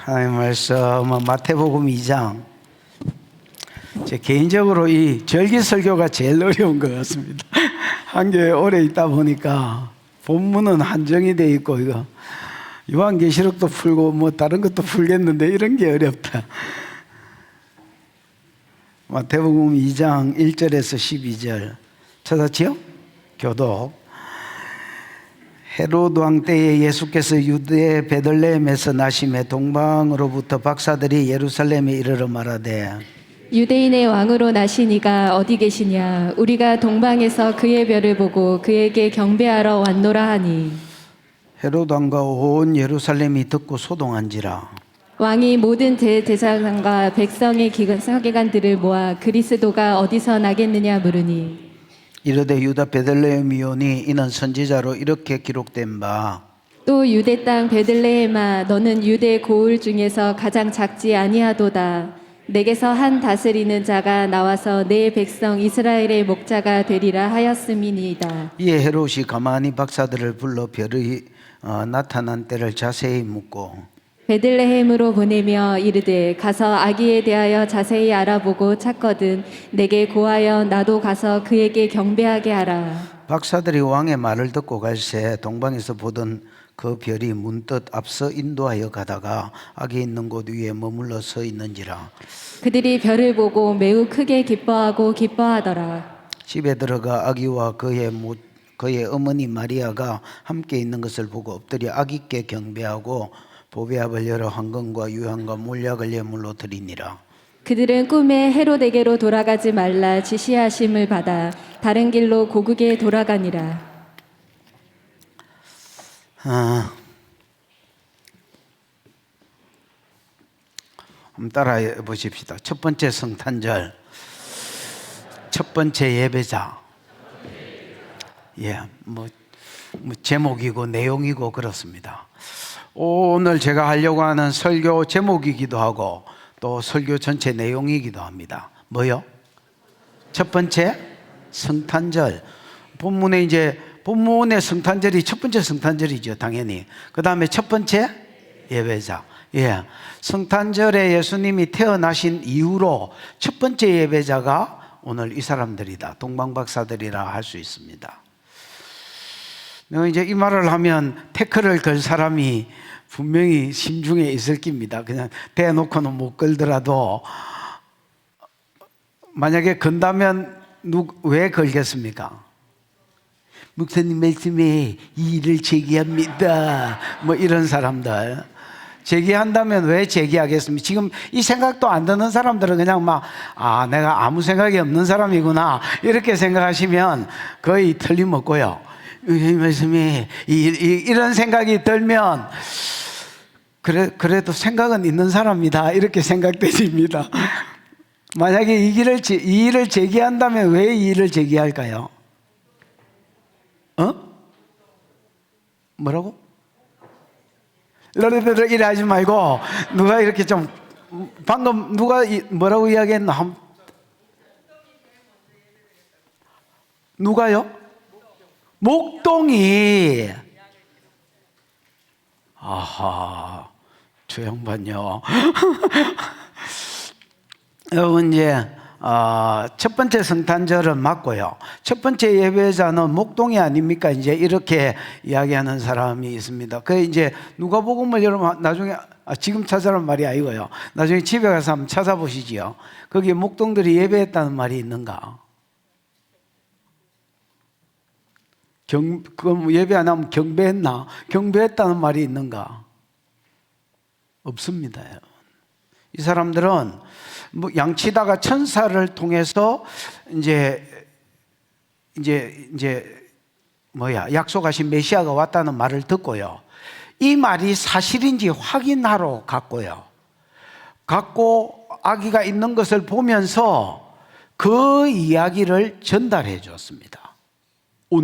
하나님 말씀 마태복음 2장. 제 개인적으로 이 절기 설교가 제일 어려운 것 같습니다. 한교회 오래 있다 보니까 본문은 한정이 돼 있고 이거 요한계시록도 풀고 뭐 다른 것도 풀겠는데 이런 게 어렵다. 마태복음 2장 1절에서 12절 찾았지요? 교독. 헤로드 왕 때에 예수께서 유대 베들레헴에서 나심에 동방으로부터 박사들이 예루살렘에 이르러 말하되 유대인의 왕으로 나시니가 어디 계시냐? 우리가 동방에서 그의 별을 보고 그에게 경배하러 왔노라 하니. 헤로드 왕과 온 예루살렘이 듣고 소동한지라. 왕이 모든 대제사장과 백성의 서기관들을 모아 그리스도가 어디서 나겠느냐 물으니. 이르되 유다 베들레헴이오니 이는 선지자로 이렇게 기록된 바 또 유대 땅 베들레헴아 너는 유대 고을 중에서 가장 작지 아니하도다. 내게서 한 다스리는 자가 나와서 내 백성 이스라엘의 목자가 되리라 하였음이니이다. 이에 헤롯이 가만히 박사들을 불러 별이 나타난 때를 자세히 묻고 베들레헴으로 보내며 이르되 가서 아기에 대하여 자세히 알아보고 찾거든 내게 고하여 나도 가서 그에게 경배하게 하라. 박사들이 왕의 말을 듣고 갈새 동방에서 보던 그 별이 문득 앞서 인도하여 가다가 아기 있는 곳 위에 머물러 서 있는지라. 그들이 별을 보고 매우 크게 기뻐하더라. 집에 들어가 아기와 그의 어머니 마리아가 함께 있는 것을 보고 엎드려 아기께 경배하고 보배압을 열어 황금과 유향과 몰약을 예물로 드리니라. 그들은 꿈에 헤로데게로 돌아가지 말라 지시하심을 받아 다른 길로 고국에 돌아가니라. 한번 따라해 보십시다. 첫 번째 성탄절, 첫 번째 예배자. 뭐 제목이고 내용이고 그렇습니다. 오늘 제가 하려고 하는 설교 제목이기도 하고 또 설교 전체 내용이기도 합니다. 뭐요? 첫 번째 성탄절. 본문의 성탄절이 첫 번째 성탄절이죠, 당연히. 그 다음에 첫 번째 예배자. 성탄절에 예수님이 태어나신 이후로 첫 번째 예배자가 오늘 이 사람들이다. 동방박사들이라 할 수 있습니다. 내가 이제 이 말을 하면 태클을 걸 사람이 분명히 심중에 있을 겁니다. 그냥 대놓고는 못 걸더라도 만약에 건다면 왜 걸겠습니까? 목사님 말씀에 이의를 제기합니다. 뭐 이런 사람들. 제기한다면 왜 제기하겠습니까? 지금 이 생각도 안 드는 사람들은 그냥 내가 아무 생각이 없는 사람이구나 이렇게 생각하시면 거의 틀림없고요. 이 말씀에 이런 생각이 들면 그래도 생각은 있는 사람이다 이렇게 생각되십니다. 만약에 이의를 제기한다면 왜 이의를 제기할까요? 뭐라고? 이래 하지 말고 누가 이렇게 좀 방금 누가 뭐라고 이야기했나? 누가요? 목동이. 아하, 저 양반요. 여러분 이제 첫 번째 성탄절은 맞고요. 첫 번째 예배자는 목동이 아닙니까? 이제 이렇게 이야기하는 사람이 있습니다. 그 이제 누가복음을 여러분 나중에 지금 찾아라는 말이 아니고요. 나중에 집에 가서 한번 찾아보시지요. 거기에 목동들이 예배했다는 말이 있는가? 예배 안 하면 경배했나? 경배했다는 말이 있는가? 없습니다. 이 사람들은 양치다가 천사를 통해서 약속하신 메시아가 왔다는 말을 듣고요. 이 말이 사실인지 확인하러 갖고 아기가 있는 것을 보면서 그 이야기를 전달해 줬습니다.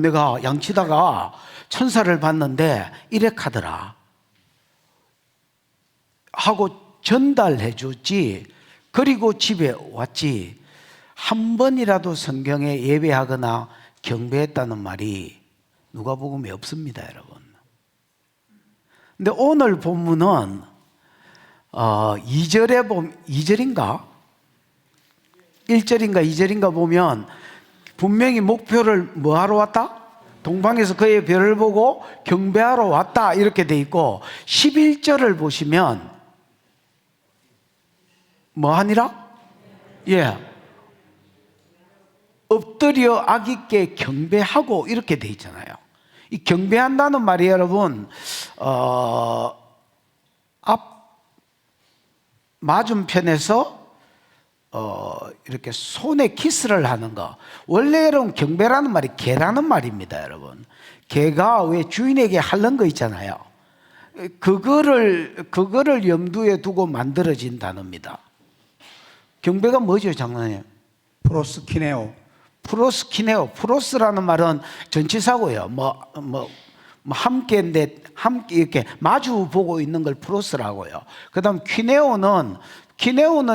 내가 양치다가 천사를 봤는데 이래 카더라 하고 전달해 줬지. 그리고 집에 왔지. 한 번이라도 성경에 예배하거나 경배했다는 말이 누가복음에 없습니다, 여러분. 근데 오늘 본문은 2절에 보면 2절인가? 1절인가 2절인가 보면 분명히 목표를 뭐 하러 왔다? 동방에서 그의 별을 보고 경배하러 왔다 이렇게 돼 있고 11절을 보시면 뭐 하니라? 예. 엎드려 아기께 경배하고 이렇게 돼 있잖아요. 이 경배한다는 말이 여러분 앞 맞은편에서 이렇게 손에 키스를 하는 거. 원래 여러분 경배라는 말이 개라는 말입니다, 여러분. 개가 왜 주인에게 하는 거 있잖아요. 그거를 염두에 두고 만들어진 단어입니다. 경배가 뭐죠, 장로님? 프로스키네오. 프로스키네오. 프로스라는 말은 전치사고요. 함께인데 함께 이렇게 마주 보고 있는 걸 프로스라고요. 그다음 키네오는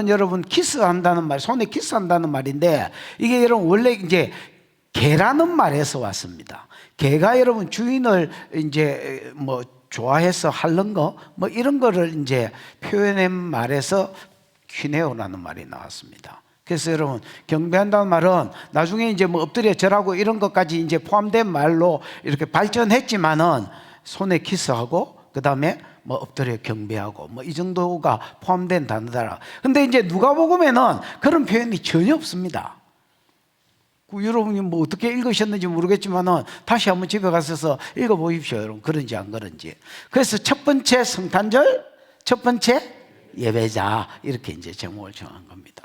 여러분 키스한다는 말, 손에 키스한다는 말인데 이게 여러분 원래 이제 개라는 말에서 왔습니다. 개가 여러분 주인을 이제 뭐 좋아해서 하는 거 뭐 이런 거를 이제 표현한 말에서 키네오라는 말이 나왔습니다. 그래서 여러분 경배한다는 말은 나중에 이제 뭐 엎드려 절하고 이런 것까지 이제 포함된 말로 이렇게 발전했지만은 손에 키스하고 그 다음에 뭐 엎드려 경배하고 뭐 이 정도가 포함된 단어다. 근데 이제 누가복음에는 그런 표현이 전혀 없습니다. 여러분이 뭐 어떻게 읽으셨는지 모르겠지만은 다시 한번 집에 가셔서 읽어보십시오, 여러분. 그런지 안 그런지. 그래서 첫 번째 성탄절, 첫 번째 예배자 이렇게 이제 제목을 정한 겁니다.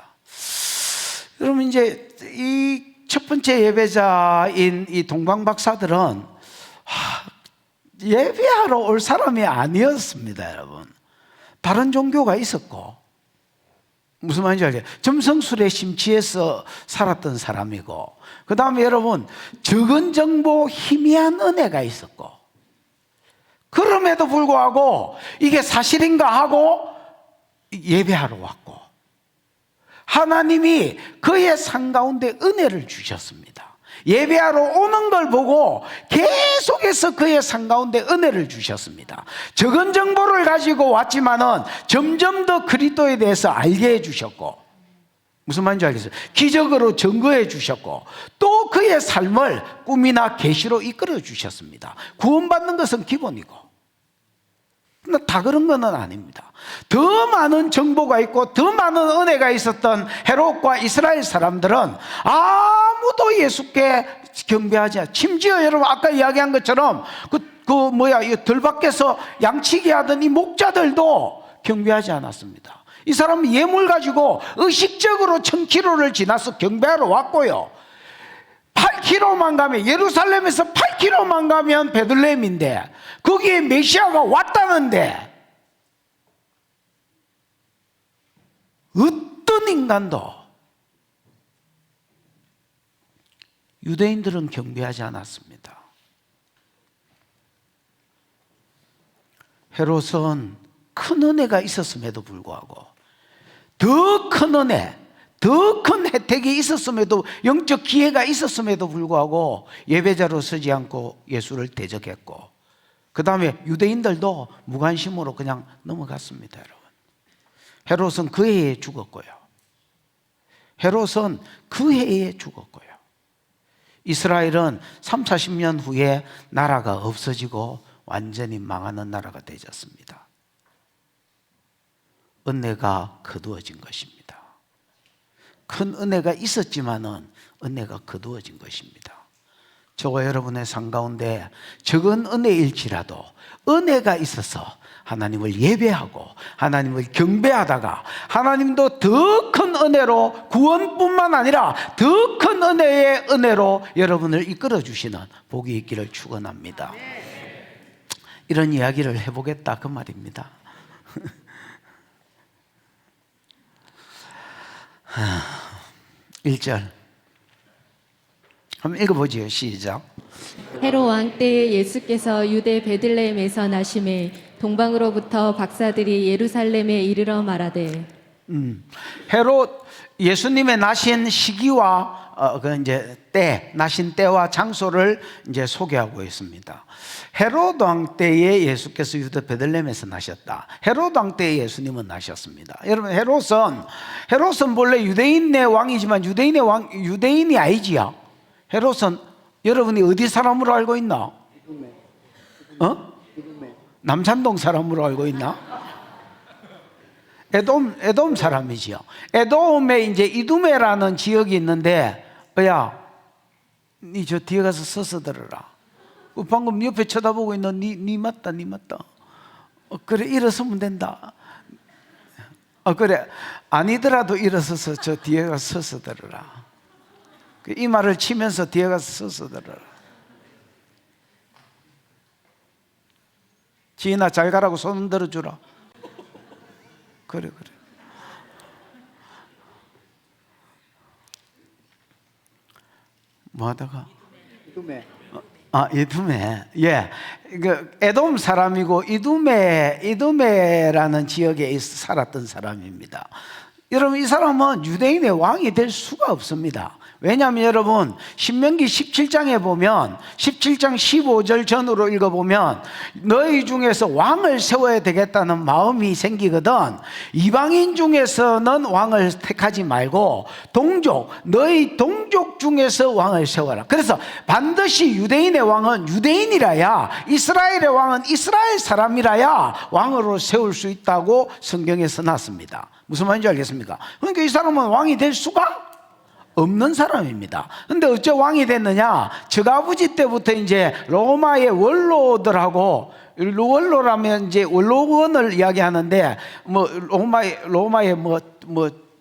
여러분 이제 이 첫 번째 예배자인 이 동방 박사들은 예배하러 올 사람이 아니었습니다, 여러분. 다른 종교가 있었고, 무슨 말인지 알죠? 점성술에 심취해서 살았던 사람이고, 그 다음에 여러분, 적은 정보, 희미한 은혜가 있었고, 그럼에도 불구하고, 이게 사실인가 하고 예배하러 왔고, 하나님이 그의 삶 가운데 은혜를 주셨습니다. 예배하러 오는 걸 보고 계속해서 그의 삶 가운데 은혜를 주셨습니다. 적은 정보를 가지고 왔지만은 점점 더 그리스도에 대해서 알게 해주셨고, 무슨 말인지 알겠어요? 기적으로 증거해 주셨고, 또 그의 삶을 꿈이나 계시로 이끌어 주셨습니다. 구원받는 것은 기본이고, 근데 다 그런 건 아닙니다. 더 많은 정보가 있고 더 많은 은혜가 있었던 헤롯과 이스라엘 사람들은 아무도 예수께 경배하지 않아요. 심지어 여러분 아까 이야기한 것처럼 이 들밖에서 양치기 하던 이 목자들도 경배하지 않았습니다. 이 사람은 예물 가지고 의식적으로 1000km를 지나서 경배하러 왔고요, 8km만 가면, 예루살렘에서 8km만 가면 베들레헴인데 거기에 메시아가 왔다는데 어떤 인간도, 유대인들은 경배하지 않았습니다. 헤롯은 큰 은혜가 있었음에도 불구하고, 더 큰 은혜, 더 큰 혜택이 있었음에도, 영적 기회가 있었음에도 불구하고 예배자로 서지 않고 예수를 대적했고, 그 다음에 유대인들도 무관심으로 그냥 넘어갔습니다, 여러분. 헤롯은 그 해에 죽었고요. 헤롯은 그 해에 죽었고요. 이스라엘은 30-40년 후에 나라가 없어지고 완전히 망하는 나라가 되졌습니다. 은혜가 거두어진 것입니다. 큰 은혜가 있었지만은 은혜가 거두어진 것입니다. 저와 여러분의 삶 가운데 적은 은혜일지라도 은혜가 있어서 하나님을 예배하고 하나님을 경배하다가 하나님도 더 큰 은혜로, 구원뿐만 아니라 더 큰 은혜의 은혜로 여러분을 이끌어 주시는 복이 있기를 축원합니다. 이런 이야기를 해보겠다 그 말입니다. 1절 한번 읽어보지요. 시작. 헤롯 왕 때에 예수께서 유대 베들레헴에서 나심에 동방으로부터 박사들이 예루살렘에 이르러 말하되, 헤롯 예수님의 나신 시기와 그 이제 나신 때와 장소를 이제 소개하고 있습니다. 헤롯 왕 때에 예수께서 유다 베들레헴에서 나셨다. 헤롯 왕 때에 예수님은 나셨습니다. 여러분, 헤롯은 본래 유대인의 왕이지만 유대인이 아니지요. 헤롯은 여러분이 어디 사람으로 알고 있나? 남산동 사람으로 알고 있나? 에돔 사람이지요. 에돔에 이제 이두메라는 지역이 있는데, 니 저 뒤에 가서 서서 들어라. 방금 옆에 쳐다보고 있는 니 맞다. 그래, 일어서면 된다. 그래, 아니더라도 일어서서 저 뒤에 가서 서서 들어라. 이 말을 치면서 뒤에 가서 서서 들어라. 지인아, 잘 가라고 손 흔들어 주라. 그래. 뭐 하다가? 이두메. 예. 에돔 사람이고 이두메라는 지역에 살았던 사람입니다. 여러분, 이 사람은 유대인의 왕이 될 수가 없습니다. 왜냐하면 여러분, 신명기 17장에 보면 17장 15절 전으로 읽어보면 너희 중에서 왕을 세워야 되겠다는 마음이 생기거든. 이방인 중에서는 왕을 택하지 말고 너희 동족 중에서 왕을 세워라. 그래서 반드시 유대인의 왕은 유대인이라야, 이스라엘의 왕은 이스라엘 사람이라야 왕으로 세울 수 있다고 성경에 써놨습니다. 무슨 말인지 알겠습니까? 그러니까 이 사람은 왕이 될 수가 없는 사람입니다. 근데 어째 왕이 됐느냐? 저아버지 때부터 이제 로마의 원로들하고, 원로라면 이제 원로원을 이야기하는데, 로마의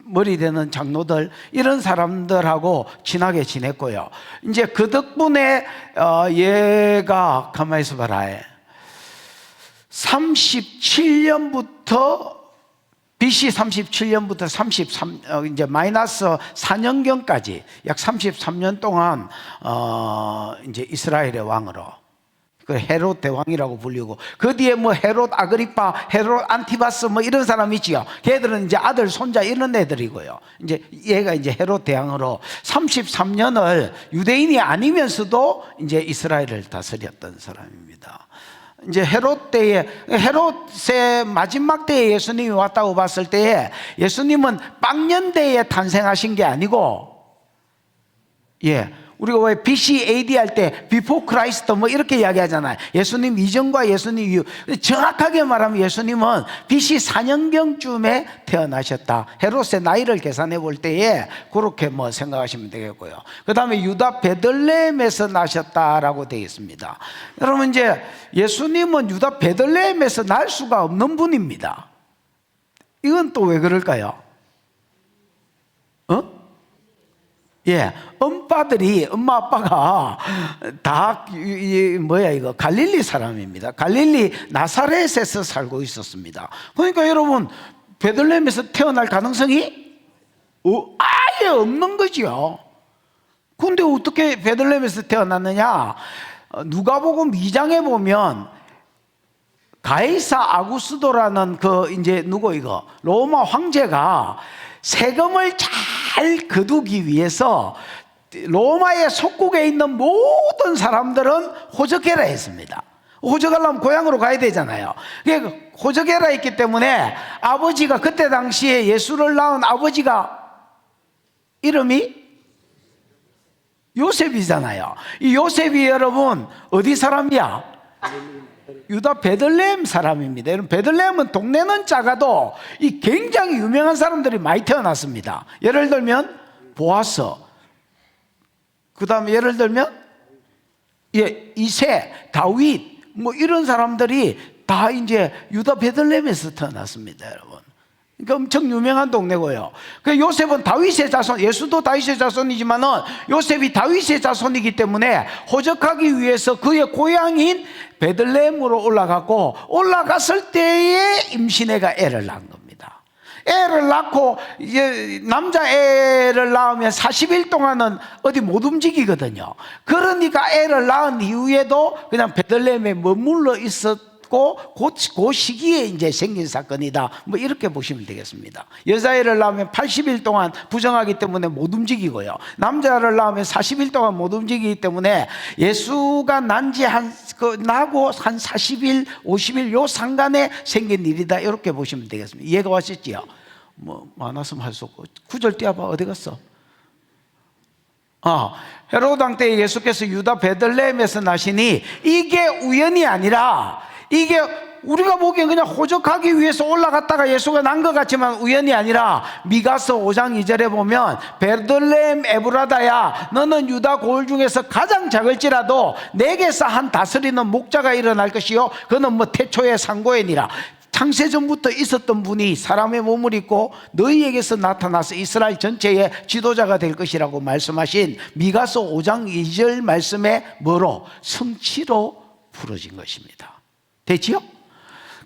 머리 되는 장로들, 이런 사람들하고 친하게 지냈고요. 이제 그 덕분에 얘가 가만히 있어봐라. 37년부터 BC 37년부터 이제 마이너스 4년경까지 약 33년 동안 이제 이스라엘의 왕으로, 그 헤롯 대왕이라고 불리고, 그 뒤에 헤롯 아그리파, 헤롯 안티바스 이런 사람 있지요. 걔들은 이제 아들, 손자 이런 애들이고요. 이제 얘가 이제 헤롯 대왕으로 33년을 유대인이 아니면서도 이제 이스라엘을 다스렸던 사람입니다. 이제 헤롯의 마지막 때에 예수님이 왔다고 봤을 때에 예수님은 빵년대에 탄생하신 게 아니고, 우리가 왜 BC AD 할 때 비포 크라이스트 이렇게 이야기하잖아요. 예수님 이전과 예수님 이후. 정확하게 말하면 예수님은 BC 4년경쯤에 태어나셨다. 헤롯의 나이를 계산해 볼 때에 그렇게 생각하시면 되겠고요. 그 다음에 유다 베들레헴에서 나셨다라고 되어 있습니다. 여러분, 이제 예수님은 유다 베들레헴에서 날 수가 없는 분입니다. 이건 또 왜 그럴까요? 엄마 아빠가 다 갈릴리 사람입니다. 갈릴리 나사렛에서 살고 있었습니다. 그러니까 여러분, 베들레헴에서 태어날 가능성이 아예 없는 거죠. 근데 어떻게 베들레헴에서 태어났느냐? 누가복음 2장에 보면 가이사 아구스도라는 로마 황제가 세금을 잘 거두기 위해서 로마의 속국에 있는 모든 사람들은 호적해라 했습니다. 호적하려면 고향으로 가야 되잖아요. 호적해라 했기 때문에 아버지가, 그때 당시에 예수를 낳은 아버지가 이름이 요셉이잖아요. 이 요셉이 여러분 어디 사람이야? 유다 베들레헴 사람입니다. 여러분, 베들레헴은 동네는 작아도 이 굉장히 유명한 사람들이 많이 태어났습니다. 예를 들면 보아스, 그 다음에 예를 들면 이새, 다윗 이런 사람들이 다 이제 유다 베들레헴에서 태어났습니다, 여러분. 그러니까 엄청 유명한 동네고요. 그 요셉은 다윗의 자손, 예수도 다윗의 자손이지만은 요셉이 다윗의 자손이기 때문에 호적하기 위해서 그의 고향인 베들레헴으로 올라갔고, 올라갔을 때에 임신애가 애를 낳은 겁니다. 애를 낳고 이제 남자애를 낳으면 40일 동안은 어디 못 움직이거든요. 그러니까 애를 낳은 이후에도 그냥 베들레헴에 머물러 있었고 그 시기에 이제 생긴 사건이다. 뭐 이렇게 보시면 되겠습니다. 여자애를 낳으면 80일 동안 부정하기 때문에 못 움직이고요. 남자를 낳으면 40일 동안 못 움직이기 때문에 예수가 나고 한 40일, 50일 요 상간에 생긴 일이다. 이렇게 보시면 되겠습니다. 이해가 왔었지요? 뭐 많았으면 할 수 없고. 9절 띄워봐. 어디 갔어? 헤로드 왕 때 예수께서 유다 베들레헴에서 나시니 이게 우연이 아니라 이게 우리가 보기엔 그냥 호적하기 위해서 올라갔다가 예수가 난 것 같지만 우연이 아니라 미가서 5장 2절에 보면 베들레헴 에브라다야 너는 유다 고을 중에서 가장 작을지라도 내게서 한 다스리는 목자가 일어날 것이요 그는 뭐 태초의 상고이니라. 창세전부터 있었던 분이 사람의 몸을 입고 너희에게서 나타나서 이스라엘 전체의 지도자가 될 것이라고 말씀하신 미가서 5장 2절 말씀에 뭐로? 성취로 풀어진 것입니다. 됐지요?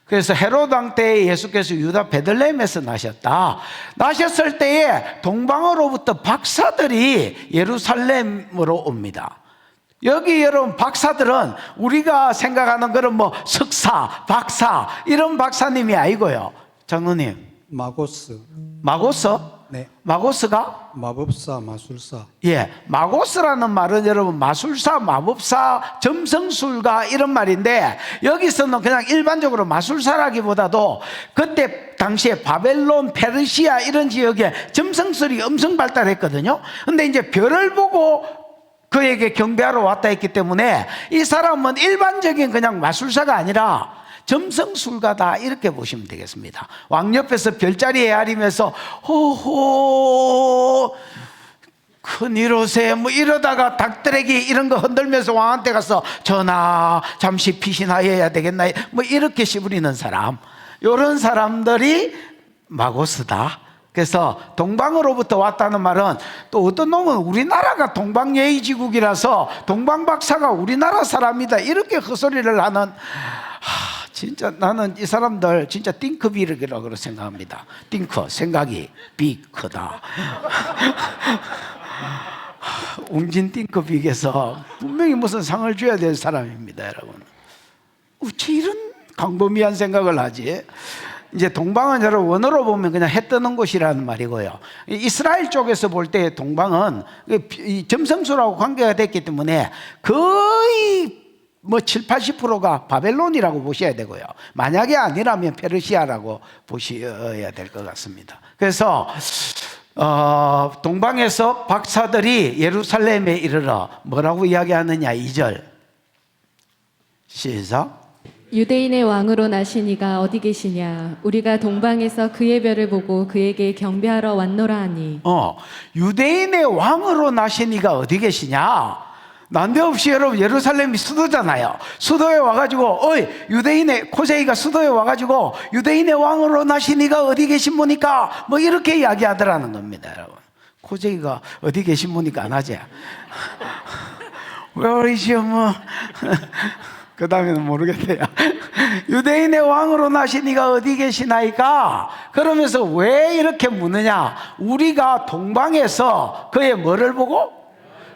그래서 헤로드 왕 때에 예수께서 유다 베들레헴에서 나셨다. 나셨을 때에 동방으로부터 박사들이 예루살렘으로 옵니다. 여기 여러분 박사들은 우리가 생각하는 그런 뭐 석사, 박사 이런 박사님이 아니고요. 장로님, 마고스. 마고스? 네. 마고스가? 마법사, 마술사. 예, 마고스라는 말은 여러분 마술사, 마법사, 점성술가 이런 말인데 여기서는 그냥 일반적으로 마술사라기보다도 그때 당시에 바벨론, 페르시아 이런 지역에 점성술이 엄청 발달했거든요. 근데 이제 별을 보고 그에게 경배하러 왔다 했기 때문에 이 사람은 일반적인 그냥 마술사가 아니라 점성술가다 이렇게 보시면 되겠습니다. 왕 옆에서 별자리 헤아리면서 호호 큰일 오세 뭐 이러다가 닭드레기 이런 거 흔들면서 왕한테 가서 전하 잠시 피신하여야 되겠나 뭐 이렇게 시부리는 사람, 이런 사람들이 마고스다. 그래서 동방으로부터 왔다는 말은 또 어떤 놈은 우리나라가 동방예의지국이라서 동방박사가 우리나라 사람이다 이렇게 헛소리를 하는, 진짜 나는 이 사람들 진짜 띵크비르기라고 생각합니다. 띵크 생각이 비 크다. 웅진 띵크빅에서 분명히 무슨 상을 줘야 될 사람입니다, 여러분. 어찌 이런 광범위한 생각을 하지? 이제 동방은 여러분 원어로 보면 그냥 해 뜨는 곳이라는 말이고요. 이스라엘 쪽에서 볼 때 동방은 점성술하고 관계가 됐기 때문에 거의 뭐 7, 80%가 바벨론이라고 보셔야 되고요. 만약에 아니라면 페르시아라고 보셔야 될 것 같습니다. 그래서 동방에서 박사들이 예루살렘에 이르러 뭐라고 이야기하느냐 2절 시작. 유대인의 왕으로 나시니가 어디 계시냐? 우리가 동방에서 그의 별을 보고 그에게 경배하러 왔노라 하니. 유대인의 왕으로 나시니가 어디 계시냐? 난데없이 여러분 예루살렘이 수도잖아요. 수도에 와가지고 유대인의 코세이가 수도에 와가지고 유대인의 왕으로 나시니가 어디 계신 분이까 뭐 이렇게 이야기하더라는 겁니다, 여러분. 코세이가 어디 계신 분이까 안 하지. Where is your mom? 그 다음에는 모르겠대요. 유대인의 왕으로 나시니가 어디 계시나이까? 그러면서 왜 이렇게 묻느냐? 우리가 동방에서 그의 뭐를 보고?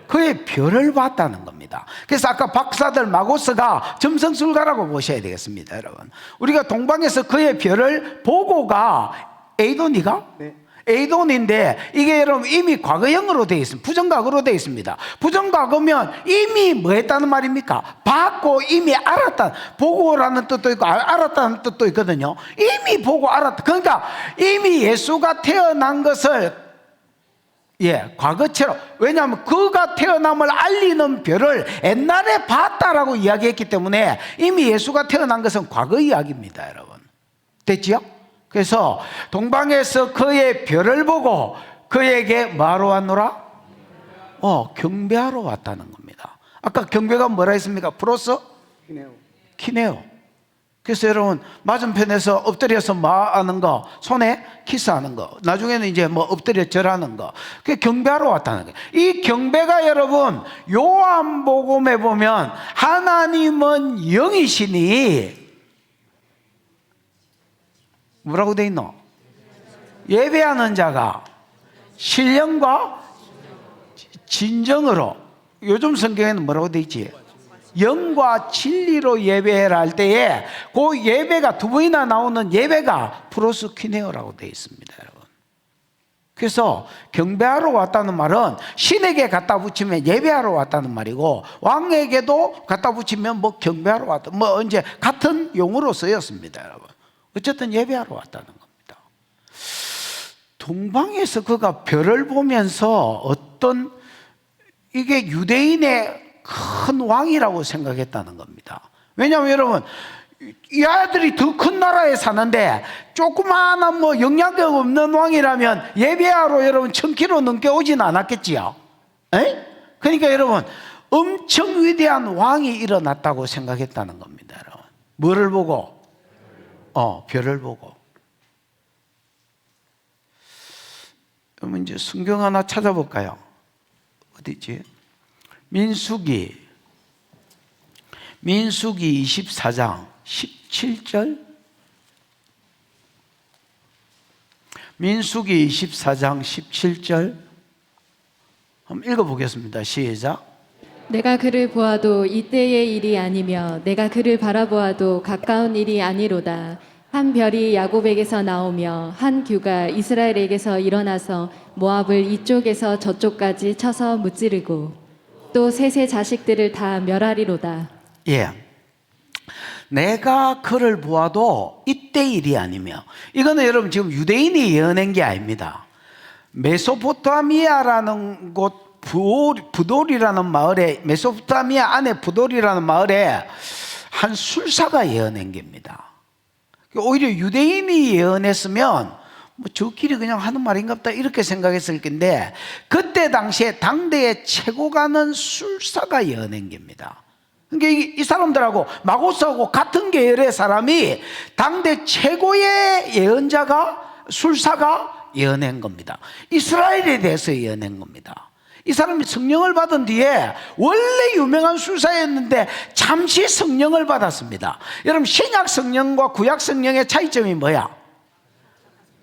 그의 별을 봤다는 겁니다. 그래서 아까 박사들 마고스가 점성술가라고 보셔야 되겠습니다, 여러분. 우리가 동방에서 그의 별을 보고가 에이도니가? 네. 에이돈인데 이게 여러분 이미 과거형으로 되어 있습니다. 부정과거로 되어 있습니다. 부정과거면 이미 뭐 했다는 말입니까? 봤고 이미 알았다. 보고라는 뜻도 있고 알았다는 뜻도 있거든요. 이미 보고 알았다. 그러니까 이미 예수가 태어난 것을 과거처럼, 왜냐하면 그가 태어남을 알리는 별을 옛날에 봤다라고 이야기했기 때문에 이미 예수가 태어난 것은 과거 이야기입니다, 여러분. 됐지요? 그래서 동방에서 그의 별을 보고 그에게 뭐하러 왔노라? 경배하러 왔다는 겁니다. 아까 경배가 뭐라 했습니까? 플러스? 키네오. 그래서 여러분 맞은편에서 엎드려서 뭐 하는 거? 손에 키스하는 거. 나중에는 이제 뭐 엎드려 절하는 거. 그게 경배하러 왔다는 거예요. 이 경배가 여러분 요한복음에 보면 하나님은 영이시니 뭐라고 돼 있노? 예배하는 자가 신령과 진정으로. 요즘 성경에는 뭐라고 돼 있지? 영과 진리로 예배를 할 때에 그 예배가 두 번이나 나오는 예배가 프로스퀴네오라고 되어 있습니다, 여러분. 그래서 경배하러 왔다는 말은 신에게 갖다 붙이면 예배하러 왔다는 말이고, 왕에게도 갖다 붙이면 뭐 경배하러 왔다, 뭐 언제 같은 용어로 쓰였습니다, 여러분. 어쨌든 예배하러 왔다는 겁니다. 동방에서 그가 별을 보면서 어떤, 이게 유대인의 큰 왕이라고 생각했다는 겁니다. 왜냐하면 여러분, 이 아들이 더 큰 나라에 사는데 조그마한 뭐 영향력 없는 왕이라면 예배하러 여러분 1000km 넘게 오진 않았겠지요. 에? 그러니까 여러분, 엄청 위대한 왕이 일어났다고 생각했다는 겁니다, 여러분. 뭐를 보고? 별을 보고. 그러면 이제 성경 하나 찾아볼까요? 어디 있지? 민수기 24장 17절. 민수기 24장 17절 한번 읽어보겠습니다. 시작. 내가 그를 보아도 이때의 일이 아니며 내가 그를 바라보아도 가까운 일이 아니로다. 한 별이 야곱에게서 나오며 한 규가 이스라엘에게서 일어나서 모압을 이쪽에서 저쪽까지 쳐서 무찌르고 또 셋의 자식들을 다 멸하리로다. 예. 내가 그를 보아도 이때 일이 아니며, 이거는 여러분 지금 유대인이 예언한 게 아닙니다. 메소포타미아라는 곳, 부돌이라는 마을에, 메소포타미아 안에 부돌이라는 마을에 한 술사가 예언한 겁니다. 오히려 유대인이 예언했으면 뭐 저끼리 그냥 하는 말인가 보다 이렇게 생각했을 텐데, 그때 당시에 당대의 최고 가는 술사가 예언한 겁니다. 그러니까 이 사람들하고 마고스하고 같은 계열의 사람이 당대 최고의 예언자가, 술사가 예언한 겁니다. 이스라엘에 대해서 예언한 겁니다. 이 사람이 성령을 받은 뒤에 원래 유명한 술사였는데 잠시 성령을 받았습니다. 여러분, 신약 성령과 구약 성령의 차이점이 뭐야?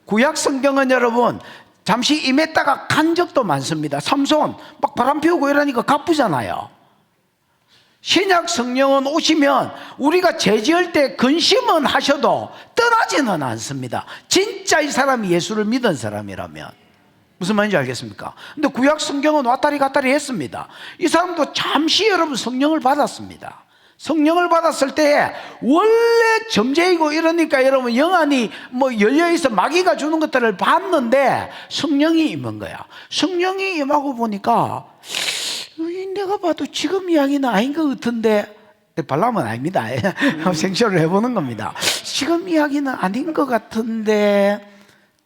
구약 성경은 여러분 잠시 임했다가 간 적도 많습니다. 삼손 막 바람 피우고 이러니까 가쁘잖아요. 신약 성령은 오시면 우리가 죄 지을 때 근심은 하셔도 떠나지는 않습니다. 진짜 이 사람이 예수를 믿은 사람이라면. 무슨 말인지 알겠습니까? 근데 구약 성경은 왔다리 갔다리 했습니다. 이 사람도 잠시 여러분 성령을 받았습니다. 성령을 받았을 때 원래 점쟁이고 이러니까 여러분 영안이 뭐 열려있어 마귀가 주는 것들을 봤는데 성령이 임한 거야. 성령이 임하고 보니까 내가 봐도 지금 이야기는 아닌 것 같은데, 발람은 아닙니다. 생쇼를 해보는 겁니다. 지금 이야기는 아닌 것 같은데,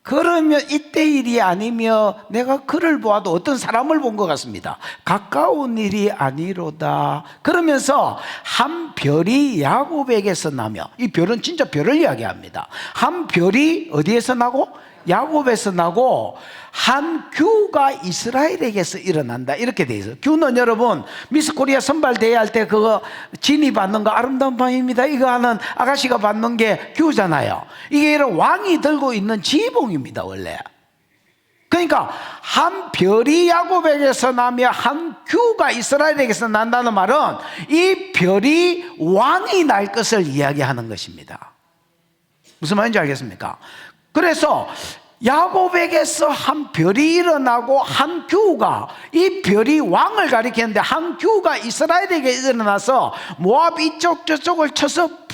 그러면 이때 일이 아니며 내가 그를 보아도 어떤 사람을 본 것 같습니다. 가까운 일이 아니로다. 그러면서 한 별이 야곱에게서 나며, 이 별은 진짜 별을 이야기합니다. 한 별이 어디에서 나고? 야곱에서 나고 한 규가 이스라엘에게서 일어난다, 이렇게 돼 있어요. 규는 여러분 미스 코리아 선발 대회할 때 그거 진이 받는 거 아름다운 밤입니다 이거 하는 아가씨가 받는 게 규잖아요. 이게 이런 왕이 들고 있는 지붕입니다 원래. 그러니까 한 별이 야곱에게서 나며 한 규가 이스라엘에게서 난다는 말은 이 별이 왕이 날 것을 이야기하는 것입니다. 무슨 말인지 알겠습니까? 그래서 야곱에게서 한 별이 일어나고 한 규가, 이 별이 왕을 가리키는데 한 규가 이스라엘에게 일어나서 모압 이쪽 저쪽을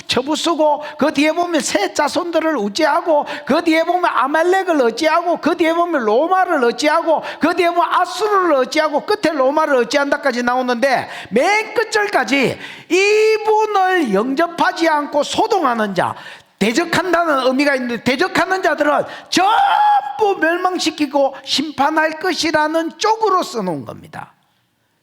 쳐부수고, 그 뒤에 보면 세 자손들을 어찌하고, 그 뒤에 보면 아말렉을 어찌하고, 그 뒤에 보면 로마를 어찌하고, 그 뒤에 보면 아수르를 어찌하고, 끝에 로마를 어찌한다까지 나오는데, 맨 끝절까지 이분을 영접하지 않고 소동하는 자, 대적한다는 의미가 있는데, 대적하는 자들은 전부 멸망시키고 심판할 것이라는 쪽으로 써놓은 겁니다.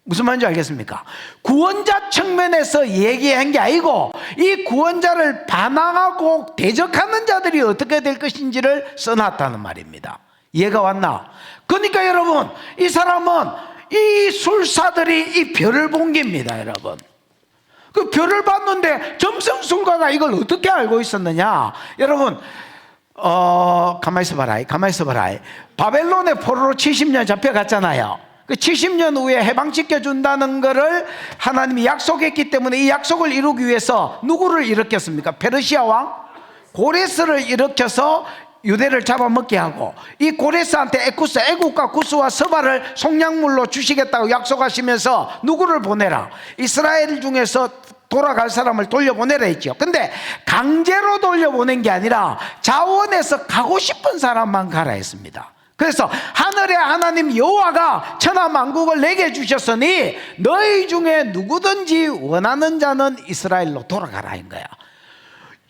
무슨 말인지 알겠습니까? 구원자 측면에서 얘기한 게 아니고, 이 구원자를 반항하고 대적하는 자들이 어떻게 될 것인지를 써놨다는 말입니다. 이해가 왔나? 그러니까 여러분, 이 사람은, 이 술사들이 이 별을 본 겁니다, 여러분. 그 별을 봤는데 점성술가가 이걸 어떻게 알고 있었느냐? 여러분, 가만히 있어봐라. 바벨론의 포로로 70년 잡혀갔잖아요. 그 70년 후에 해방시켜준다는 것을 하나님이 약속했기 때문에 이 약속을 이루기 위해서 누구를 일으켰습니까? 페르시아 왕 고레스를 일으켜서 유대를 잡아먹게 하고, 이 고레스한테 에쿠스, 애국과 구스와 서바를 속량물로 주시겠다고 약속하시면서 누구를 보내라? 이스라엘 중에서 돌아갈 사람을 돌려보내라 했죠. 근데 강제로 돌려보낸 게 아니라 자원해서 가고 싶은 사람만 가라 했습니다. 그래서 하늘의 하나님 여호와가 천하 만국을 내게 주셨으니 너희 중에 누구든지 원하는 자는 이스라엘로 돌아가라 한 거야.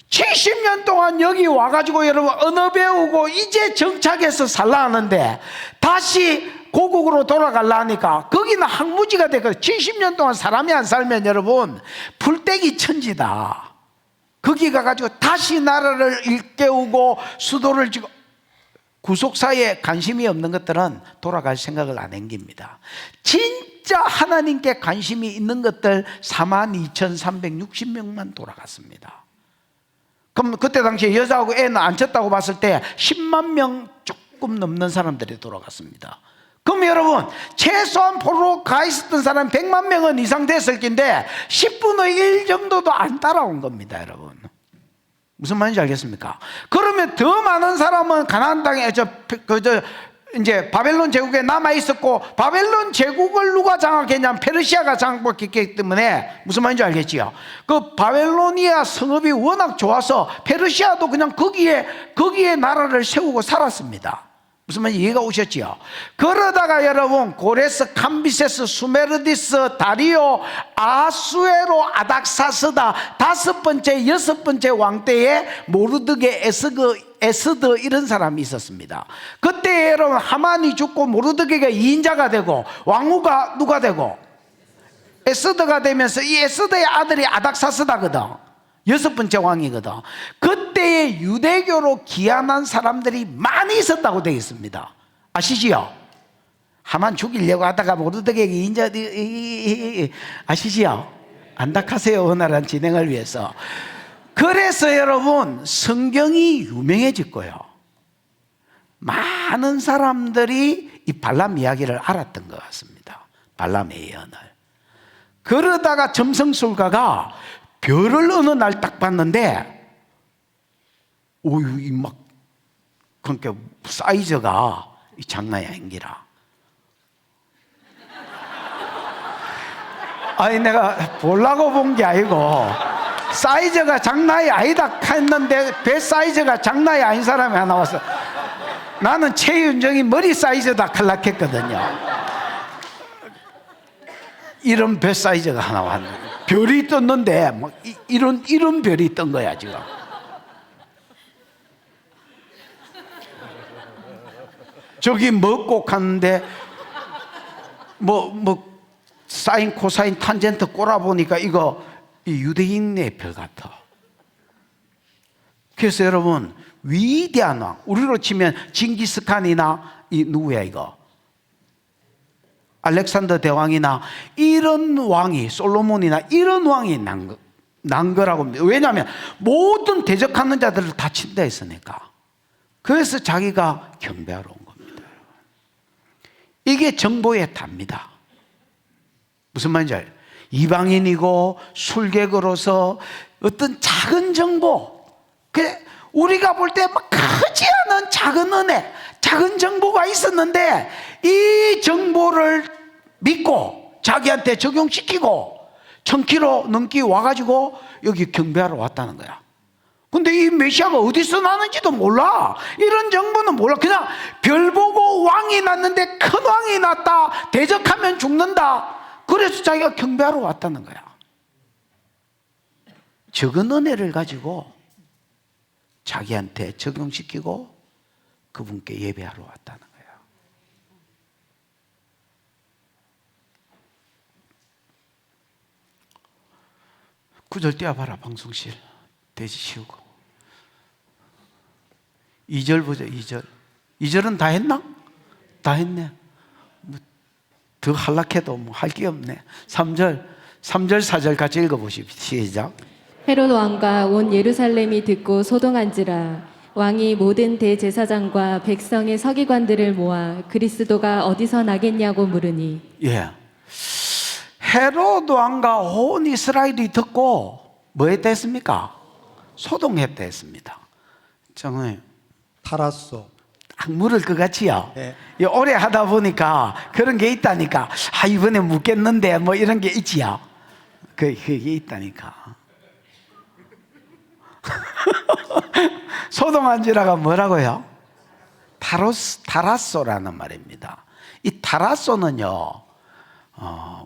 70년 동안 여기 와가지고 여러분 언어 배우고 이제 정착해서 살라 하는데 다시 고국으로 돌아가려 하니까 거기는 항무지가 되거든. 70년 동안 사람이 안 살면 여러분 풀떼기 천지다. 거기 가가지고 다시 나라를 일깨우고 수도를 지고, 구속사에 관심이 없는 것들은 돌아갈 생각을 안 행깁니다. 진짜 하나님께 관심이 있는 것들 42,360명만 돌아갔습니다. 그럼 그때 당시에 여자하고 애는 안 쳤다고 봤을 때 10만 명 조금 넘는 사람들이 돌아갔습니다. 그럼 여러분 최소한 포로로 가 있었던 사람 100만 명은 이상 됐을 텐데 10분의 1 정도도 안 따라온 겁니다. 여러분 무슨 말인지 알겠습니까? 그러면 더 많은 사람은 가나안 땅에 이제 바벨론 제국에 남아 있었고, 바벨론 제국을 누가 장악했냐면 페르시아가 장악했기 때문에 무슨 말인지 알겠지요? 그 바벨로니아 성읍이 워낙 좋아서 페르시아도 그냥 거기에 나라를 세우고 살았습니다. 무슨 말인지 이해가 오셨지요? 그러다가 여러분 고레스, 캄비세스, 수메르디스, 다리오, 아수에로, 아닥사스다 5번째, 6번째 왕 때에 모르드게, 에스드 이런 사람이 있었습니다. 그때 여러분 하만이 죽고 모르드게가 2인자가 되고 왕후가 누가 되고 에스드가 되면서 이 에스드의 아들이 아닥사스다거든. 6번째 왕이거든. 그때의 유대교로 귀환한 사람들이 많이 있었다고 되어 있습니다. 아시지요? 하만 죽이려고 하다가 모르드게가 2인자 아시지요? 안닥하세요. 원활한 진행을 위해서. 그래서 여러분 성경이 유명해질 거예요. 많은 사람들이 이 발람 이야기를 알았던 것 같습니다. 발람의 예언을. 그러다가 점성술가가 별을 어느 날 딱 봤는데 오유 막 그러니까 사이즈가 장난이 아닌기라. 아니 내가 보려고 본 게 아니고 사이즈가 장난이 아니다 했는데 배 사이즈가 장난이 아닌 사람이 하나 왔어. 나는 최윤정이 머리 사이즈다 칼락했거든요. 이런 배 사이즈가 하나 왔는데 별이 떴는데 뭐 이런 별이 뜬 거야 지금. 저기 먹고 갔는데 뭐 사인 코사인 탄젠트 꼬라보니까 이거 이 유대인의 별 같아. 그래서 여러분 위대한 왕, 우리로 치면 징기스칸이나 이 누구야 이거 알렉산더 대왕이나 이런 왕이, 솔로몬이나 이런 왕이 난 거라고 합니다. 왜냐하면 모든 대적하는 자들을 다 친다 했으니까. 그래서 자기가 경배하러 온 겁니다. 이게 정보의 답니다. 무슨 말인지 알죠? 이방인이고 술객으로서 어떤 작은 정보, 우리가 볼 때 막 크지 않은 작은 은혜, 작은 정보가 있었는데 이 정보를 믿고 자기한테 적용시키고 1000km 넘게 와가지고 여기 경배하러 왔다는 거야. 근데 이 메시아가 어디서 나는지도 몰라. 이런 정보는 몰라. 그냥 별 보고 왕이 났는데 큰 왕이 났다, 대적하면 죽는다, 그래서 자기가 경배하러 왔다는 거야. 적은 은혜를 가지고 자기한테 적용시키고 그분께 예배하러 왔다는 거야. 구절 띄워봐라. 방송실 돼지 치우고 2절 보자. 2절은 다 했나? 다 했네. 더 할락해도 뭐 할 게 없네. 3절 4절 같이 읽어보십시오. 시작. 헤롯 왕과 온 예루살렘이 듣고 소동한지라. 왕이 모든 대제사장과 백성의 서기관들을 모아 그리스도가 어디서 나겠냐고 물으니 예. 헤로드 왕과 온 이스라엘이 듣고 뭐 했다 했습니까? 소동했다 했습니다. 정말 타라소. 딱 물을 것 같지요? 네. 이 오래 하다 보니까 그런 게 있다니까. 아, 이번에 묻겠는데 뭐 이런 게 있지요? 그게 있다니까. 소동한지라가 뭐라고요? 타라소라는 말입니다. 이 타라소는요,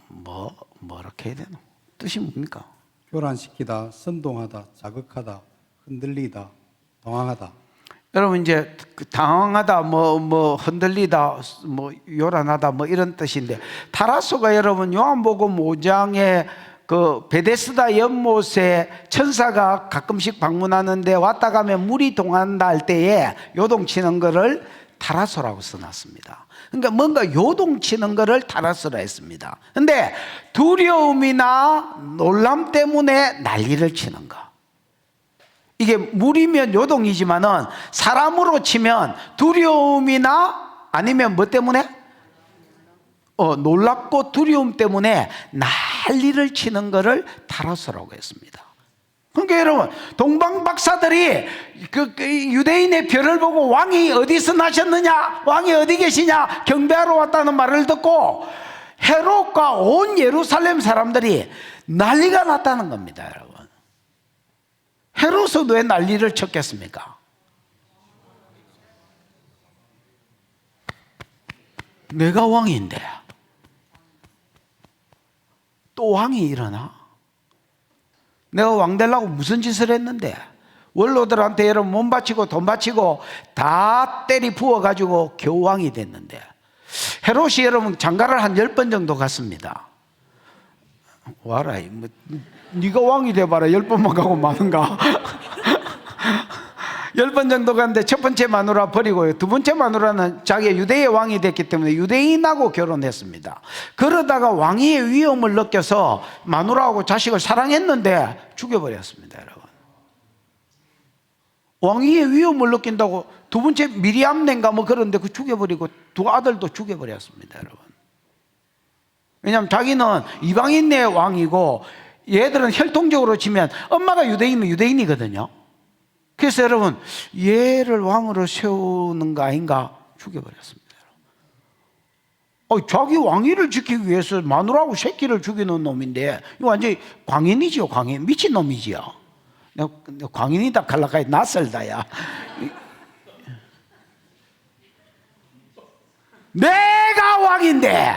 뭐 이렇게 해야 되나? 뜻이 뭡니까? 교란시키다, 선동하다, 자극하다, 흔들리다, 당황하다. 여러분 이제 당황하다, 뭐 흔들리다, 뭐 요란하다, 뭐 이런 뜻인데 타라소가 여러분 요한복음 5장에 그 베데스다 연못에 천사가 가끔씩 방문하는데 왔다 가면 물이 동한다 할 때에 요동치는 거를 타라소라고 써놨습니다. 그러니까 뭔가 요동치는 거를 타라소라 했습니다. 근데 두려움이나 놀람 때문에 난리를 치는 거. 이게 물이면 요동이지만은 사람으로 치면 두려움이나 아니면 뭐 때문에? 놀랍고 두려움 때문에 난리를 치는 거를 타라소라고 했습니다. 그러니까 여러분 동방 박사들이 그 유대인의 별을 보고 왕이 어디서 나셨느냐, 왕이 어디 계시냐 경배하러 왔다는 말을 듣고 헤롯과 온 예루살렘 사람들이 난리가 났다는 겁니다. 여러분, 헤롯은 왜 난리를 쳤겠습니까? 내가 왕인데 또 왕이 일어나? 내가 왕 되려고 무슨 짓을 했는데? 원로들한테 여러분 몸 바치고 돈 바치고 다 때리 부어가지고 겨우 왕이 됐는데, 헤롯이 여러분 장가를 한 10번 정도 갔습니다. 와라, 뭐, 네가 왕이 돼봐라. 10번만 가고 마는가? 10번 정도 갔는데 첫 번째 마누라 버리고요. 두 번째 마누라는 자기가 유대의 왕이 됐기 때문에 유대인하고 결혼했습니다. 그러다가 왕위의 위험을 느껴서 마누라하고 자식을 사랑했는데 죽여버렸습니다. 여러분, 왕위의 위험을 느낀다고 두 번째 미리암넨가 뭐 그런데 그 죽여버리고 두 아들도 죽여버렸습니다. 여러분, 왜냐하면 자기는 이방인의 왕이고 얘들은 혈통적으로 치면 엄마가 유대인이면 유대인이거든요. 그래서 여러분 얘를 왕으로 세우는 거 아닌가 죽여버렸습니다. 자기 왕위를 지키기 위해서 마누라하고 새끼를 죽이는 놈인데 이거 완전히 광인이지요. 광인, 미친놈이지요. 내가 광인이다 갈라까지 낯설다. 야, 내가 왕인데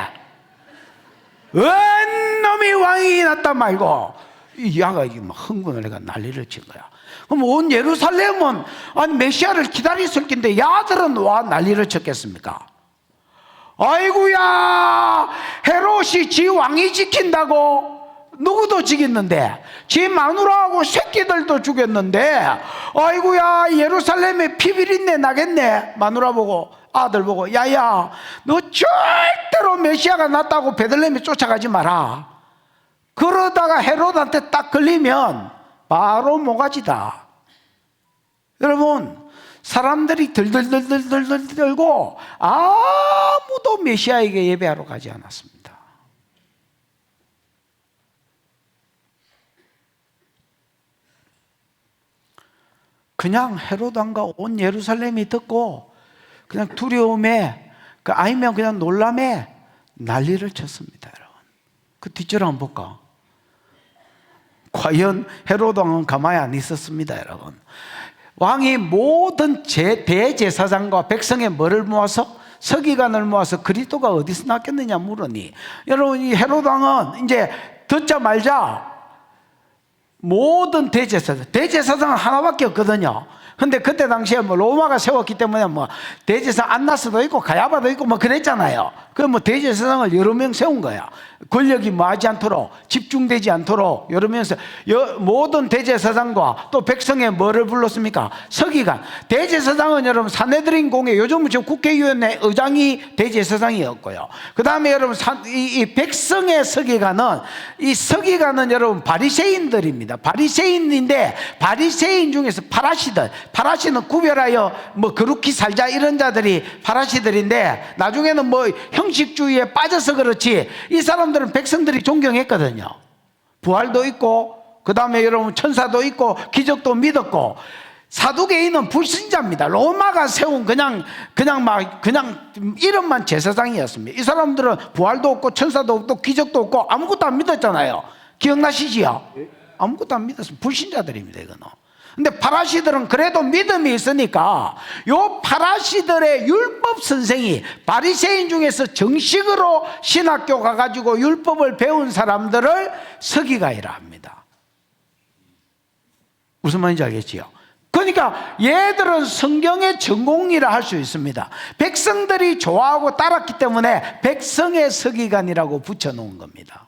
은 놈이 왕이 났단 말고 이 야가 막 흥분을 해가 난리를 친 거야. 그럼 온 예루살렘은 아니 메시아를 기다렸을 텐데 야들은 와 난리를 쳤겠습니까? 아이고야, 헤롯이 지 왕이 지킨다고 누구도 죽였는데 지 마누라하고 새끼들도 죽였는데 아이고야, 예루살렘에 피비린내 나겠네. 마누라 보고 아들 보고 야야, 너 절대로 메시아가 났다고 베들레헴에 쫓아가지 마라. 그러다가 헤롯한테 딱 걸리면 바로 모가지다. 여러분, 사람들이 들들들들들 들고 아무도 메시아에게 예배하러 가지 않았습니다. 그냥 헤롯 왕과 온 예루살렘이 듣고 그냥 두려움에 아니면 그냥 놀람에 난리를 쳤습니다. 여러분, 그 뒷줄 한번 볼까? 과연 헤롯 왕은 가만히 안 있었습니다. 여러분, 왕이 모든 대제사장과 백성의 뭐를 모아서 서기관을 모아서 그리스도가 어디서 났겠느냐 물으니, 여러분 이 헤롯 왕은 이제 듣자 말자 모든 대제사장은 하나밖에 없거든요. 근데 그때 당시에 뭐 로마가 세웠기 때문에 뭐 대제사장 안나스도 있고 가야바도 있고 뭐 그랬잖아요. 그 뭐 대제사장을 여러 명 세운 거야. 권력이 뭐하지 않도록, 집중되지 않도록 여러 명에서 모든 대제사장과 또 백성의 뭐를 불렀습니까? 서기관. 대제사장은 여러분 산헤드린 공회, 요즘은 저 국회의원의 의장이 대제사장이었고요. 그 다음에 여러분 이 백성의 서기관은 여러분 바리새인들입니다. 바리새인인데 바리새인 중에서 파라시들, 파라시는 구별하여 뭐 거룩히 살자 이런 자들이 파라시들인데, 나중에는 뭐 형식주의에 빠져서 그렇지 이 사람들은 백성들이 존경했거든요. 부활도 있고 그 다음에 여러분 천사도 있고 기적도 믿었고. 사두개인은 불신자입니다. 로마가 세운 그냥 이름만 제사장이었습니다. 이 사람들은 부활도 없고 천사도 없고 기적도 없고 아무것도 안 믿었잖아요. 기억나시지요? 아무것도 안 믿었어요. 불신자들입니다, 이거는. 근데 파라시들은 그래도 믿음이 있으니까 요 파라시들의 율법 선생이 바리새인 중에서 정식으로 신학교 가가지고 율법을 배운 사람들을 서기관이라 합니다. 무슨 말인지 알겠지요? 그러니까 얘들은 성경의 전공이라 할 수 있습니다. 백성들이 좋아하고 따랐기 때문에 백성의 서기관이라고 붙여놓은 겁니다.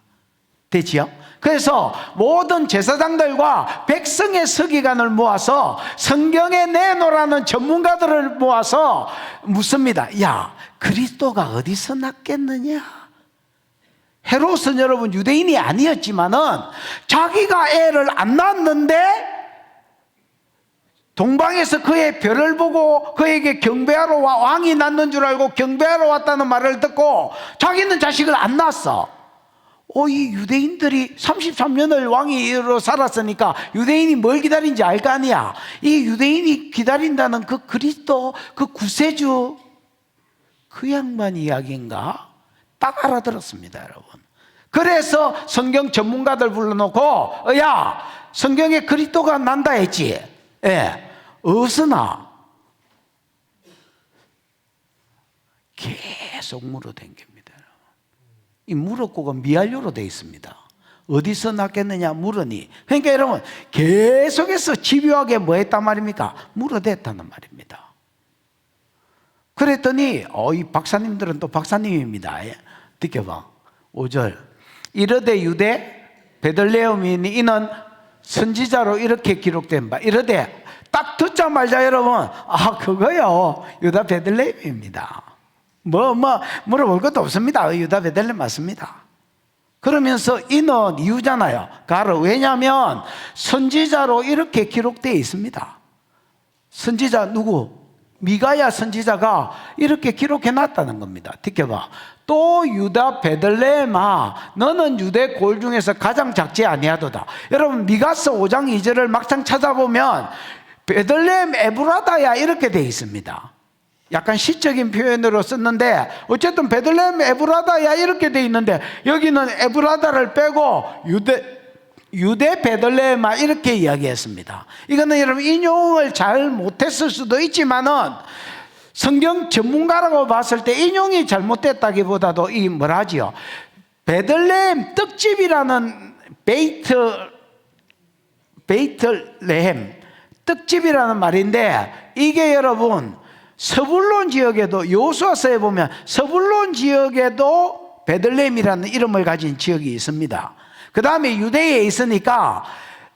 되지요? 그래서 모든 제사장들과 백성의 서기관을 모아서 성경에 내놓으라는 전문가들을 모아서 묻습니다. 야, 그리스도가 어디서 났겠느냐? 헤롯은 여러분 유대인이 아니었지만은 자기가 애를 안 낳았는데 동방에서 그의 별을 보고 그에게 경배하러 와, 왕이 낳는 줄 알고 경배하러 왔다는 말을 듣고 자기는 자식을 안 낳았어. 이 유대인들이 33년을 왕으로 살았으니까 유대인이 뭘 기다린지 알 거 아니야. 이 유대인이 기다린다는 그 그리스도, 그 구세주, 그 양반 이야기인가? 딱 알아들었습니다, 여러분. 그래서 성경 전문가들 불러놓고 야, 성경에 그리스도가 난다 했지. 예, 어서나 계속 물어댕깁니다. 이 물었고가 미완료로 되어 있습니다. 어디서 났겠느냐 물으니, 그러니까 여러분 계속해서 집요하게 뭐 했단 말입니까? 물어댔다는 말입니다. 그랬더니 이 박사님들은 또 박사님입니다. 예, 느껴봐. 5절 이르되 유대 베들레헴이니 이는 선지자로 이렇게 기록된 바. 이르되 딱 듣자마자 여러분 그거요 유다 베들레헴입니다. 물어볼 것도 없습니다. 유다 베들레헴 맞습니다. 그러면서 이는 이유잖아요. 가르. 왜냐하면 선지자로 이렇게 기록되어 있습니다. 선지자 누구? 미가야 선지자가 이렇게 기록해 놨다는 겁니다. 지켜봐. 또 유다 베들레헴아 너는 유대 골 중에서 가장 작지 아니하도다. 여러분 미가서 5장 2절을 막상 찾아보면 베들레헴 에브라다야 이렇게 되어 있습니다. 약간 시적인 표현으로 썼는데 어쨌든 베들레헴 에브라다야 이렇게 되어 있는데 여기는 에브라다를 빼고 유대 베들레헴아 이렇게 이야기했습니다. 이거는 여러분 인용을 잘 못했을 수도 있지만은 성경 전문가라고 봤을 때 인용이 잘못됐다기보다도 이 뭐라지요? 베들레헴 떡집이라는 베이틀레헴 떡집이라는 말인데 이게 여러분 서불론 지역에도 여호수아서에 보면 서불론 지역에도 베들레헴이라는 이름을 가진 지역이 있습니다. 그 다음에 유대에 있으니까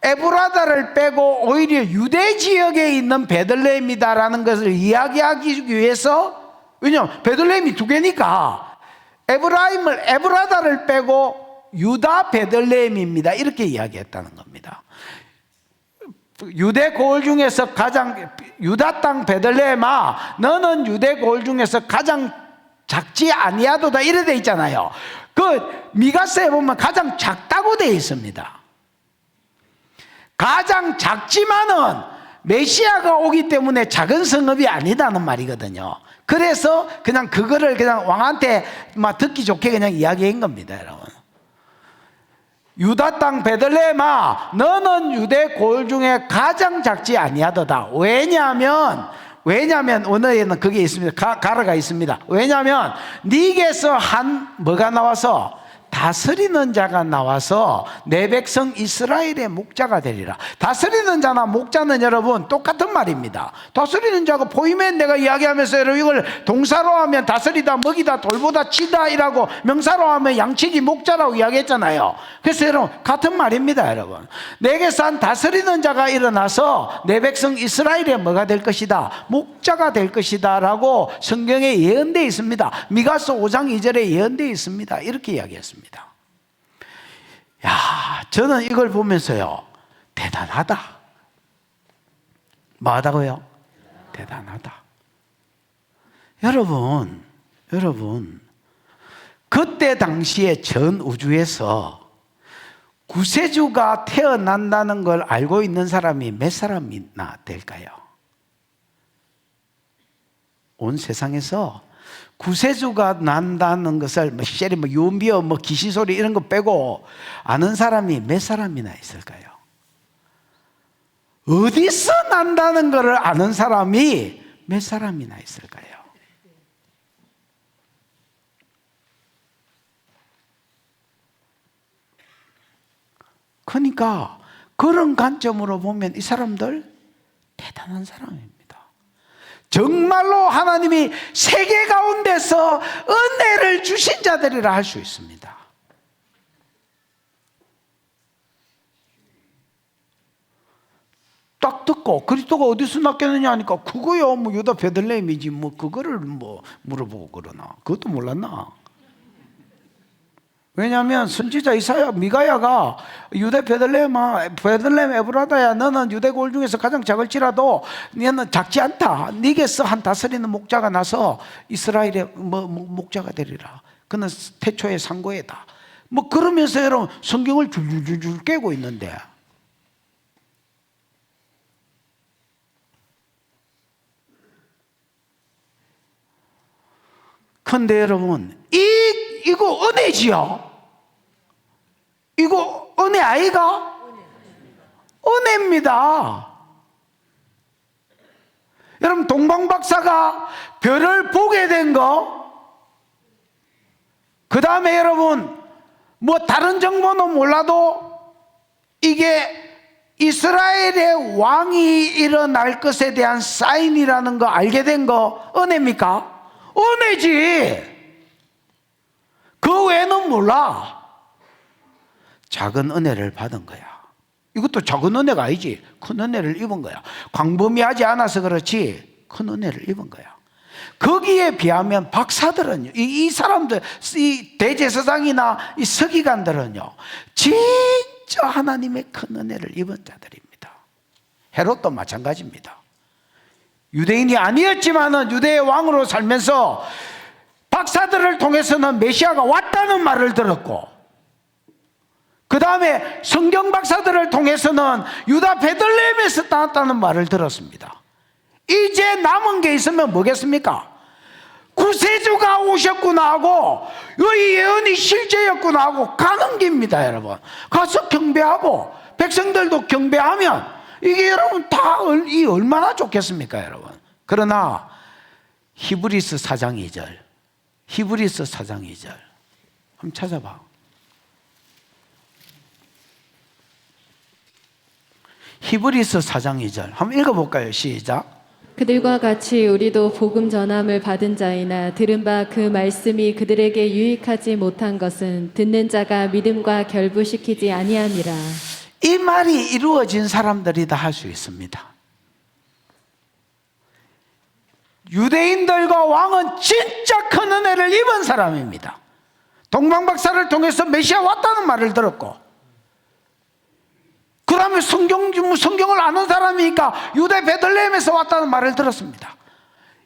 에브라다를 빼고 오히려 유대 지역에 있는 베들레헴이다라는 것을 이야기하기 위해서, 왜냐하면 베들레헴이 두 개니까 에브라다를 빼고 유다 베들레헴입니다 이렇게 이야기했다는 겁니다. 유대 고을 중에서 가장 유다 땅 베들레헴아 너는 유대 고을 중에서 가장 작지 아니하도다 이래 돼 있잖아요. 그 미가서에 보면 가장 작다고 돼 있습니다. 가장 작지만은 메시아가 오기 때문에 작은 성읍이 아니다는 말이거든요. 그래서 그냥 그거를 그냥 왕한테 막 듣기 좋게 그냥 이야기한 겁니다, 여러분. 유다 땅 베들레헴아 너는 유대 고을 중에 가장 작지 아니하도다. 왜냐하면 언어에는 그게 있습니다. 가르가 있습니다. 왜냐하면 네게서 뭐가 나와서 다스리는 자가 나와서 내 백성 이스라엘의 목자가 되리라. 다스리는 자나 목자는 여러분 똑같은 말입니다. 다스리는 자가 보이면 내가 이야기하면서 여러분 이걸 동사로 하면 다스리다, 먹이다, 돌보다, 치다 이라고, 명사로 하면 양치기, 목자라고 이야기했잖아요. 그래서 여러분 같은 말입니다. 여러분 내게서 한 다스리는 자가 일어나서 내 백성 이스라엘의 뭐가 될 것이다, 목자가 될 것이다 라고 성경에 예언되어 있습니다. 미가서 5장 2절에 예언되어 있습니다. 이렇게 이야기했습니다. 야, 저는 이걸 보면서요 대단하다. 뭐하다고요? 대단하다. 여러분, 그때 당시에 전 우주에서 구세주가 태어난다는 걸 알고 있는 사람이 몇 사람이나 될까요? 온 세상에서 구세주가 난다는 것을 뭐 유언비어 뭐 귀신 소리 이런 거 빼고 아는 사람이 몇 사람이나 있을까요? 어디서 난다는 것을 아는 사람이 몇 사람이나 있을까요? 그러니까 그런 관점으로 보면 이 사람들 대단한 사람입니다. 정말로 하나님이 세계 가운데서 은혜를 주신 자들이라 할 수 있습니다. 딱 듣고 그리스도가 어디서 났겠느냐 하니까 그거요 뭐 유다 베들레헴이지 뭐 그거를 뭐 물어보고 그러나 그것도 몰랐나? 왜냐하면 선지자 이사야 미가야가 유대 베들레헴 에브라다야 너는 유대 고을 중에서 가장 작을지라도 너는 작지 않다. 네게서 한 다스리는 목자가 나서 이스라엘의 목자가 되리라. 그는 태초의 상고에다. 뭐 그러면서 여러분 성경을 줄줄줄 깨고 있는데 근데 여러분 이거 은혜지요? 이거 은혜 아이가? 은혜입니다. 여러분 동방박사가 별을 보게 된 거, 그 다음에 여러분 뭐 다른 정보는 몰라도 이게 이스라엘의 왕이 일어날 것에 대한 사인이라는 거 알게 된 거 은혜입니까? 은혜지. 그 외에는 몰라. 작은 은혜를 받은 거야. 이것도 작은 은혜가 아니지. 큰 은혜를 입은 거야. 광범위하지 않아서 그렇지 큰 은혜를 입은 거야. 거기에 비하면 박사들은요, 이 사람들, 이 대제사장이나 이 서기관들은요 진짜 하나님의 큰 은혜를 입은 자들입니다. 헤롯도 마찬가지입니다. 유대인이 아니었지만은 유대의 왕으로 살면서 박사들을 통해서는 메시아가 왔다는 말을 들었고, 그 다음에 성경 박사들을 통해서는 유다 베들레헴에서 나왔다는 말을 들었습니다. 이제 남은 게 있으면 뭐겠습니까? 구세주가 오셨구나 하고 이 예언이 실제였구나 하고 가는 길입니다. 여러분 가서 경배하고 백성들도 경배하면 이게 여러분 다 이 얼마나 좋겠습니까 여러분. 그러나 히브리서 4장 2절, 히브리서 4장 2절 한번 찾아봐. 히브리서 4장 2절 한번 읽어볼까요? 시작. 그들과 같이 우리도 복음 전함을 받은 자이나 들은 바 그 말씀이 그들에게 유익하지 못한 것은 듣는 자가 믿음과 결부시키지 아니함이라. 이 말이 이루어진 사람들이다 할 수 있습니다. 유대인들과 왕은 진짜 큰 은혜를 입은 사람입니다. 동방박사를 통해서 메시아 왔다는 말을 들었고, 그 다음에 성경을 아는 사람이니까 유대 베들레헴에서 왔다는 말을 들었습니다.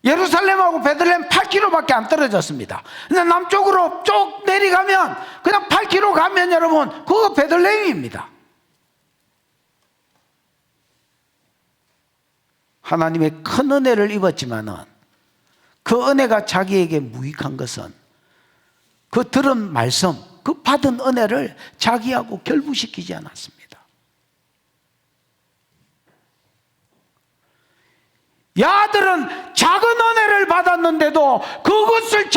예루살렘하고 베들레헴 8km밖에 안 떨어졌습니다. 근데 남쪽으로 쭉 내려가면 그냥 8km 가면 여러분 그거 베들레헴입니다. 하나님의 큰 은혜를 입었지만은 그 은혜가 자기에게 무익한 것은 그 들은 말씀, 그 받은 은혜를 자기하고 결부시키지 않았습니다. 야들은 작은 은혜를 받았는데도 그것을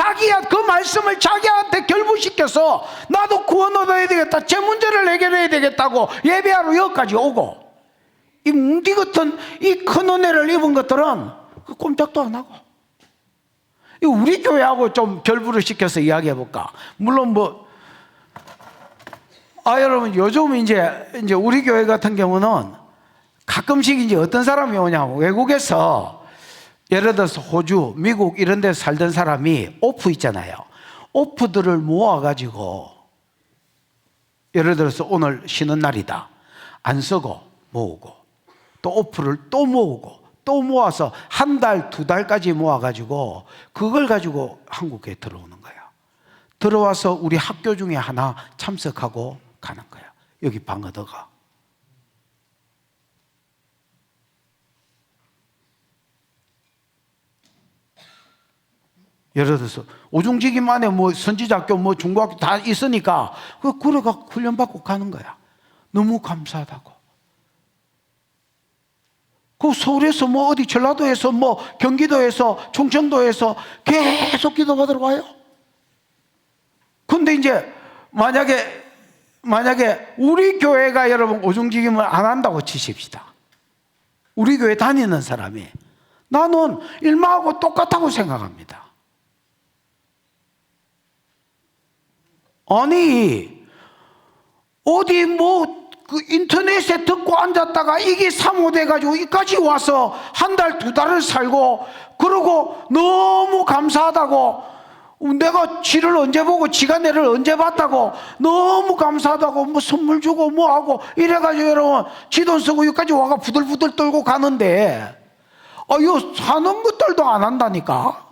그 말씀을 자기한테 결부시켜서 나도 구원 얻어야 되겠다, 제 문제를 해결해야 되겠다고 예배하러 여기까지 오고, 이 뭉디 같은 이 큰 은혜를 입은 것들은 꼼짝도 안 하고, 우리 교회하고 좀 결부를 시켜서 이야기해 볼까? 물론 여러분 요즘 이제 우리 교회 같은 경우는 가끔씩 이제 어떤 사람이 오냐고, 외국에서 예를 들어서 호주, 미국 이런 데서 살던 사람이 오프 있잖아요. 오프들을 모아가지고 예를 들어서 오늘 쉬는 날이다 안 쓰고 모으고, 또 오프를 또 모으고 또 모아서 한 달, 두 달까지 모아가지고 그걸 가지고 한국에 들어오는 거예요. 들어와서 우리 학교 중에 하나 참석하고 가는 거예요. 여기 방어더가. 예를 들어서 오중지기만에 뭐 선지자학교 뭐 중고학교 다 있으니까 그래가 훈련받고 가는 거야. 너무 감사하다고. 그 서울에서 뭐 어디 전라도에서 뭐 경기도에서 충청도에서 계속 기도받으러 와요. 근데 이제 만약에 우리 교회가 여러분 오중지김을 안 한다고 치십시다. 우리 교회 다니는 사람이 나는 일마하고 똑같다고 생각합니다. 아니 어디 뭐 그 인터넷에 듣고 앉았다가 이게 사모돼가지고 여기까지 와서 한 달, 두 달을 살고 그러고 너무 감사하다고 내가 지를 언제 보고 지가 내를 언제 봤다고 너무 감사하다고 뭐 선물 주고 뭐하고 이래가지고 여러분 지 돈 쓰고 여기까지 와가 부들부들 떨고 가는데 요 사는 것들도 안 한다니까.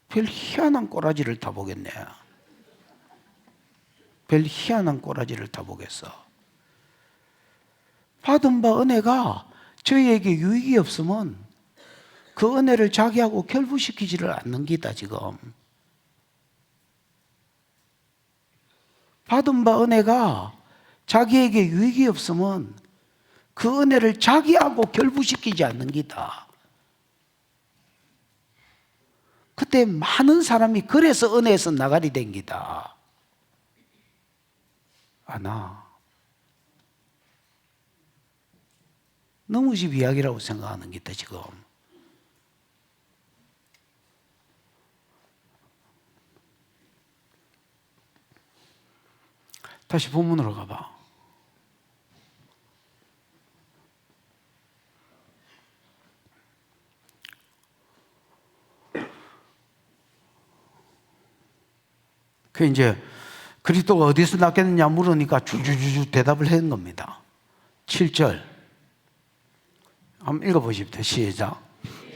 별 희한한 꼬라지를 다 보겠네. 별 희한한 꼬라지를 다 보겠어. 받은 바 은혜가 저희에게 유익이 없으면 그 은혜를 자기하고 결부시키지를 않는 기다 지금. 받은 바 은혜가 자기에게 유익이 없으면 그 은혜를 자기하고 결부시키지 않는 기다. 그때 많은 사람이 그래서 은혜에서 나가리 된 기다. 아나 너무 집 이야기라고 생각하는 기다 지금. 다시 본문으로 가봐. 그 이제 그리스도가 어디서 났겠느냐 물으니까 주주주주 대답을 한 겁니다. 7절 한번 읽어보십시오. 시작.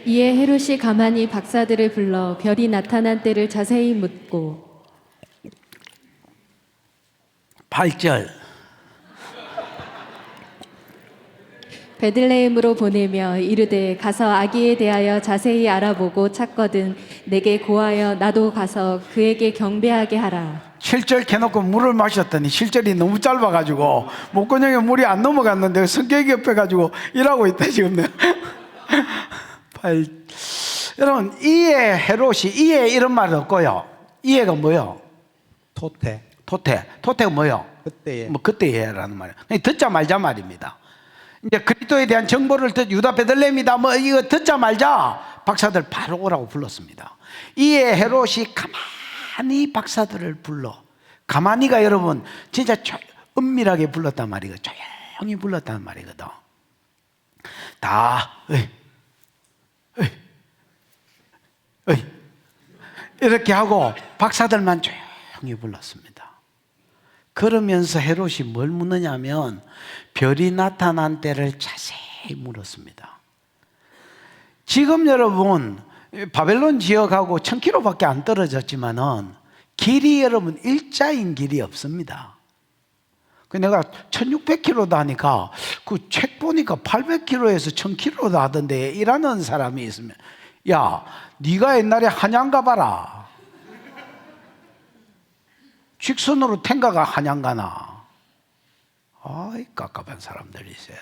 이에 헤롯이 가만히 박사들을 불러 별이 나타난 때를 자세히 묻고 8절 베들레헴으로 보내며 이르되 가서 아기에 대하여 자세히 알아보고 찾거든 내게 고하여 나도 가서 그에게 경배하게 하라. 7절 캐놓고 물을 마셨더니 7절이 너무 짧아가지고 목구멍에 물이 안 넘어갔는데 성격이 급해가지고 일하고 있다 지금. 여러분 이에 헤롯이 이에 이런 말 없고요. 이에가 뭐요? 토테가 뭐요? 그때에 뭐 그때에라는 말이에요. 듣자 말자 말입니다. 이제 그리스도에 대한 정보를 유다 베들레헴이다 뭐 이거 듣자 말자 박사들 바로 오라고 불렀습니다. 이에 헤롯이 가만히 박사들을 불러. 가만히가 여러분 진짜 은밀하게 불렀단 말이거든. 조용히 불렀단 말이거든. 다 이렇게 하고 박사들만 조용히 불렀습니다. 그러면서 헤롯이 뭘 묻느냐면 별이 나타난 때를 자세히 물었습니다. 지금 여러분 바벨론 지역하고 1000km밖에 안 떨어졌지만은 길이 여러분 일자인 길이 없습니다. 내가 1600km다 하니까 그 책 보니까 800km에서 1000km다 하던데 일하는 사람이 있으면 야 네가 옛날에 한양 가봐라. 직선으로 탱가가 한양 가나. 아이 깝깝한 사람들이세요.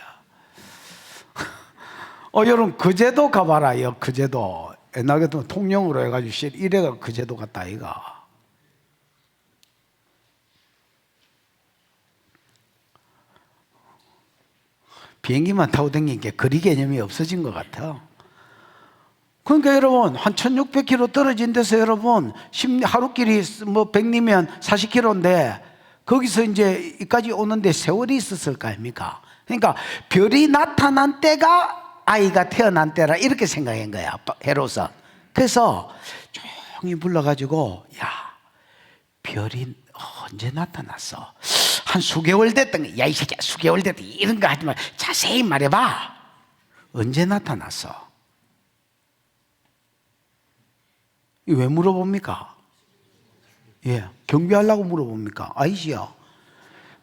여러분 그제도 가봐라. 그제도 옛날에도 통영으로 해가지고 이래가 그제도 갔다 이가. 비행기만 타고 다니는 게 거리 개념이 없어진 것 같아. 그러니까 여러분 한 1600km 떨어진 데서 여러분 하루길이 뭐 100리면 40km인데 거기서 이제 여기까지 오는데 세월이 있었을 거 아닙니까? 그러니까 별이 나타난 때가 아이가 태어난 때라 이렇게 생각한 거야 헤롯은. 그래서 조용히 불러가지고 야 별이 언제 나타났어? 한 수개월 됐던 거, 야, 이 새끼야, 수개월 됐다. 이런 거 하지 마. 자세히 말해봐. 언제 나타났어? 왜 물어봅니까? 예, 경비하려고 물어봅니까? 아니지요.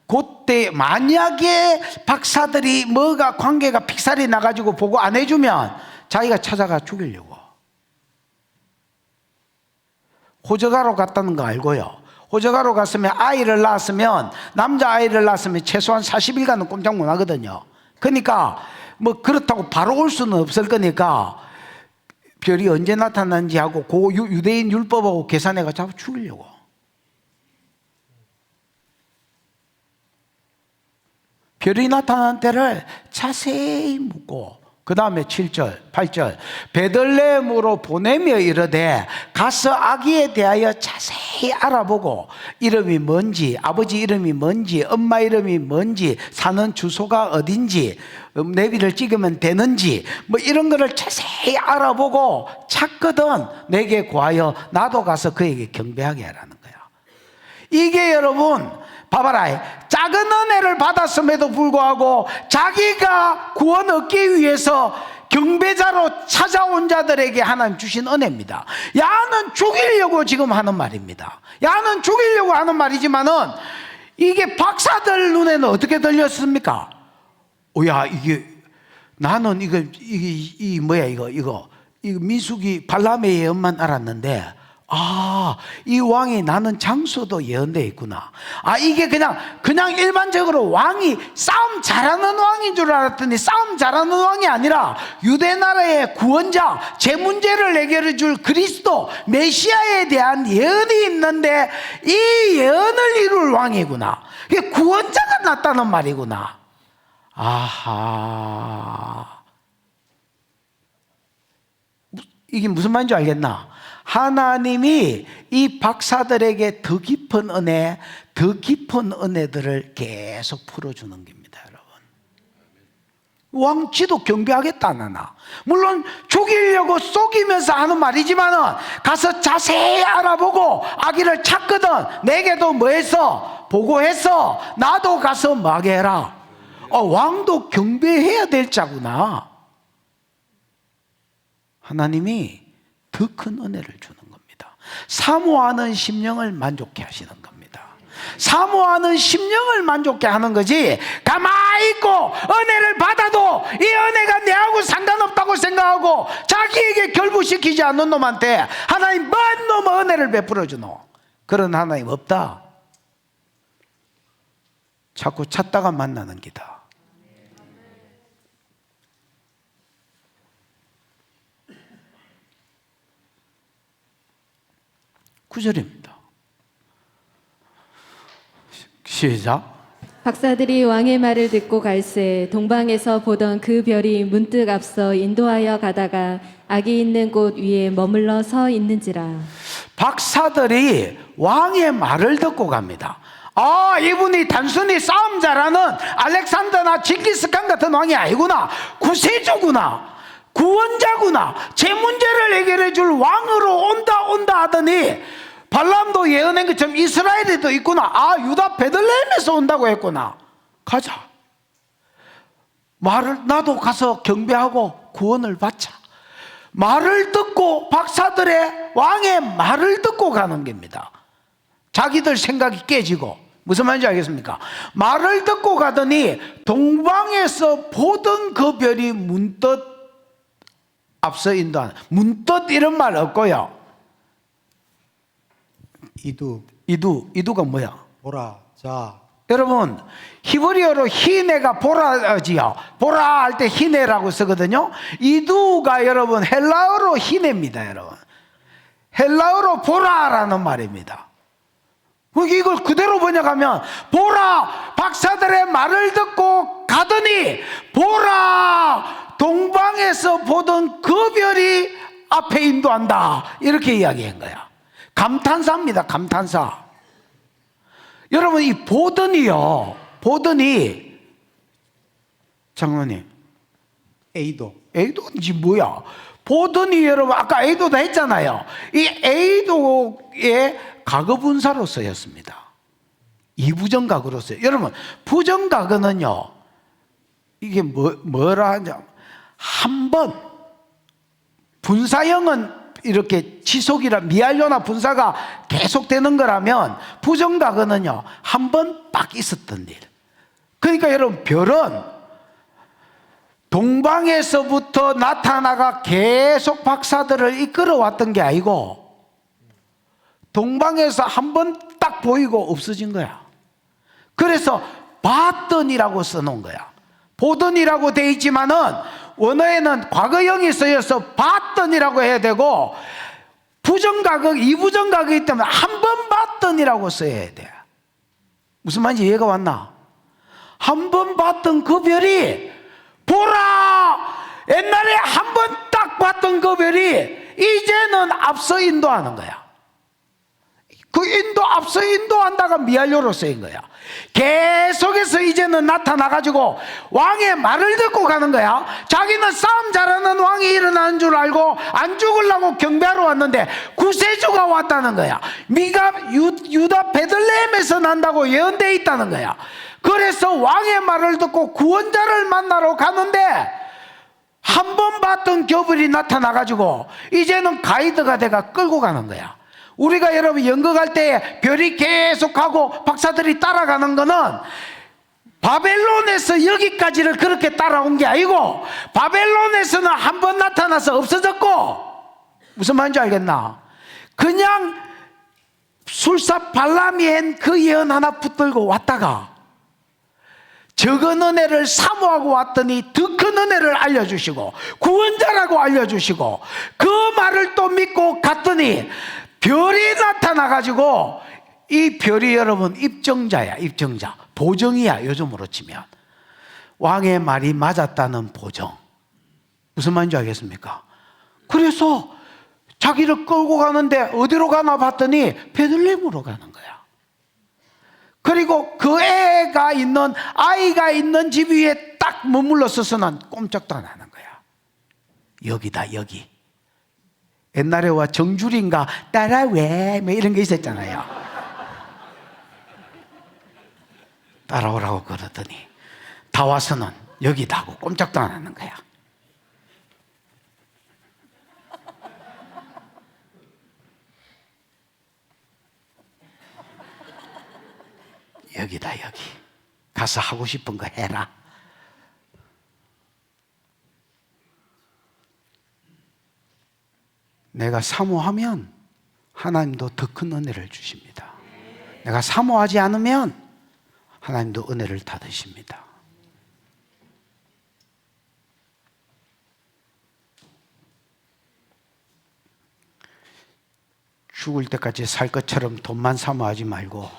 그때 만약에 박사들이 뭐가 관계가 픽살이 나가지고 보고 안 해주면 자기가 찾아가 죽이려고. 호적하러 갔다는 거 알고요. 호적하러 갔으면 아이를 낳았으면, 남자아이를 낳았으면 최소한 40일간은 꼼짝 못 하거든요. 그러니까 뭐 그렇다고 바로 올 수는 없을 거니까 별이 언제 나타났는지 하고 그 유대인 율법하고 계산해가 잡아 죽이려고. 별이 나타난 때를 자세히 묻고, 그 다음에 7절, 8절, 베들레헴으로 보내며 이르되 가서 아기에 대하여 자세히 알아보고 이름이 뭔지, 아버지 이름이 뭔지, 엄마 이름이 뭔지, 사는 주소가 어딘지, 내비를 찍으면 되는지, 뭐 이런 거를 자세히 알아보고 찾거든 내게 구하여 나도 가서 그에게 경배하게 하라는 거야. 이게 여러분 봐봐라, 작은 은혜를 받았음에도 불구하고 자기가 구원 얻기 위해서 경배자로 찾아온 자들에게 하나님 주신 은혜입니다. 야는 죽이려고 지금 하는 말입니다. 야는 죽이려고 하는 말이지만은 이게 박사들 눈에는 어떻게 들렸습니까? 야, 이게 나는 이게 뭐야, 이거 민수기 발람의 예언만 알았는데, 이 왕이 나는 장수도 예언되어 있구나. 이게 그냥 일반적으로 왕이 싸움 잘하는 왕인 줄 알았더니 싸움 잘하는 왕이 아니라 유대 나라의 구원자, 제 문제를 해결해 줄 그리스도 메시아에 대한 예언이 있는데 이 예언을 이룰 왕이구나. 이게 구원자가 났다는 말이구나. 이게 무슨 말인지 알겠나? 하나님이 이 박사들에게 더 깊은 은혜들을 계속 풀어주는 겁니다, 여러분. 왕지도 경배하겠다 안 하나? 물론 죽이려고 속이면서 하는 말이지만은 가서 자세히 알아보고 아기를 찾거든 내게도 뭐 했어? 보고했어. 나도 가서 뭐하게 해라. 왕도 경배해야 될 자구나. 하나님이 더 큰 은혜를 주는 겁니다. 사모하는 심령을 만족해 하시는 겁니다. 사모하는 심령을 만족해 하는 거지, 가만히 있고 은혜를 받아도 이 은혜가 내하고 상관없다고 생각하고 자기에게 결부시키지 않는 놈한테 하나님 뭔 놈의 은혜를 베풀어 주노? 그런 하나님 없다. 자꾸 찾다가 만나는 기다. 9절입니다. 시작. 박사들이 왕의 말을 듣고 갈새 동방에서 보던 그 별이 문득 앞서 인도하여 가다가 아기 있는 곳 위에 머물러 서 있는지라. 박사들이 왕의 말을 듣고 갑니다. 이분이 단순히 싸움 잘하는 알렉산더나 징기스칸 같은 왕이 아니구나. 구세주구나. 구원자구나. 제 문제를 해결해 줄 왕으로 온다 하더니 발람도 예언한 것처럼 이스라엘에도 있구나. 유다 베들레헴에서 온다고 했구나. 가자. 나도 가서 경배하고 구원을 받자. 말을 듣고 박사들의 왕의 말을 듣고 가는 겁니다. 자기들 생각이 깨지고. 무슨 말인지 알겠습니까? 말을 듣고 가더니 동방에서 보던 그 별이 문득 앞서 인도하는, 문득 이런 말 없고요. 이두가 뭐야? 보라, 자. 여러분, 히브리어로 히네가 보라지요. 보라 할 때 히네라고 쓰거든요. 이두가 여러분 헬라어로 히네입니다, 여러분. 헬라어로 보라라는 말입니다. 이걸 그대로 번역하면 보라, 박사들의 말을 듣고 가더니 보라, 동방에서 보던 그 별이 앞에 인도한다. 이렇게 이야기한 거야. 감탄사입니다, 감탄사. 여러분, 이 보더니요, 보더니, 장로님, 에이도인지 뭐야? 보더니 여러분, 아까 에이도다 했잖아요. 이 에이도의 과거분사로 쓰였습니다. 이부정각으로 써요. 여러분, 부정각은요, 이게 뭐라 하냐, 한 번, 분사형은 이렇게 지속이라 미완료나 분사가 계속되는 거라면, 부정각은요, 한 번 빡 있었던 일. 그러니까 여러분, 별은 동방에서부터 나타나가 계속 박사들을 이끌어왔던 게 아니고, 동방에서 한 번 딱 보이고 없어진 거야. 그래서 봤더니라고 써놓은 거야. 보더니라고 돼 있지만은 원어에는 과거형이 쓰여서 봤더니라고 해야 되고, 부정각은 이부정각이기 때문에 한 번 봤더니라고 써야 돼. 무슨 말인지 이해가 왔나? 한 번 봤던 그 별이, 보라! 옛날에 한 번 딱 봤던 그 별이 이제는 앞서 인도하는 거야. 그 앞서 인도한다가 미완료로 쓰인 거야. 계속해서 이제는 나타나가지고 왕의 말을 듣고 가는 거야. 자기는 싸움 잘하는 왕이 일어나는 줄 알고 안 죽으려고 경배하러 왔는데 구세주가 왔다는 거야. 유다 베들레헴에서 난다고 예언되어 있다는 거야. 그래서 왕의 말을 듣고 구원자를 만나러 가는데 한 번 봤던 겨울이 나타나가지고 이제는 가이드가 돼가 끌고 가는 거야. 우리가 여러분 연극할 때 별이 계속하고 박사들이 따라가는 거는 바벨론에서 여기까지를 그렇게 따라온 게 아니고, 바벨론에서는 한 번 나타나서 없어졌고, 무슨 말인지 알겠나? 그냥 술사 발람이 한 그 예언 하나 붙들고 왔다가 적은 은혜를 사모하고 왔더니 더 큰 은혜를 알려주시고 구원자라고 알려주시고, 그 말을 또 믿고 갔더니 별이 나타나가지고, 이 별이 여러분 입증자야. 입증자, 보정이야. 요즘으로 치면 왕의 말이 맞았다는 보정. 무슨 말인지 알겠습니까? 그래서 자기를 끌고 가는데 어디로 가나 봤더니 베들레헴으로 가는 거야. 그리고 그 아이가 있는 집 위에 딱 머물러 서서는 꼼짝도 안 하는 거야. 여기다, 여기. 옛날에 와 정줄인가 따라왜 뭐 이런 게 있었잖아요. 따라오라고 그러더니 다 와서는 여기다 하고 꼼짝도 안 하는 거야. 여기다, 여기. 가서 하고 싶은 거 해라. 내가 사모하면 하나님도 더 큰 은혜를 주십니다. 내가 사모하지 않으면 하나님도 은혜를 닫으십니다. 죽을 때까지 살 것처럼 돈만 사모하지 말고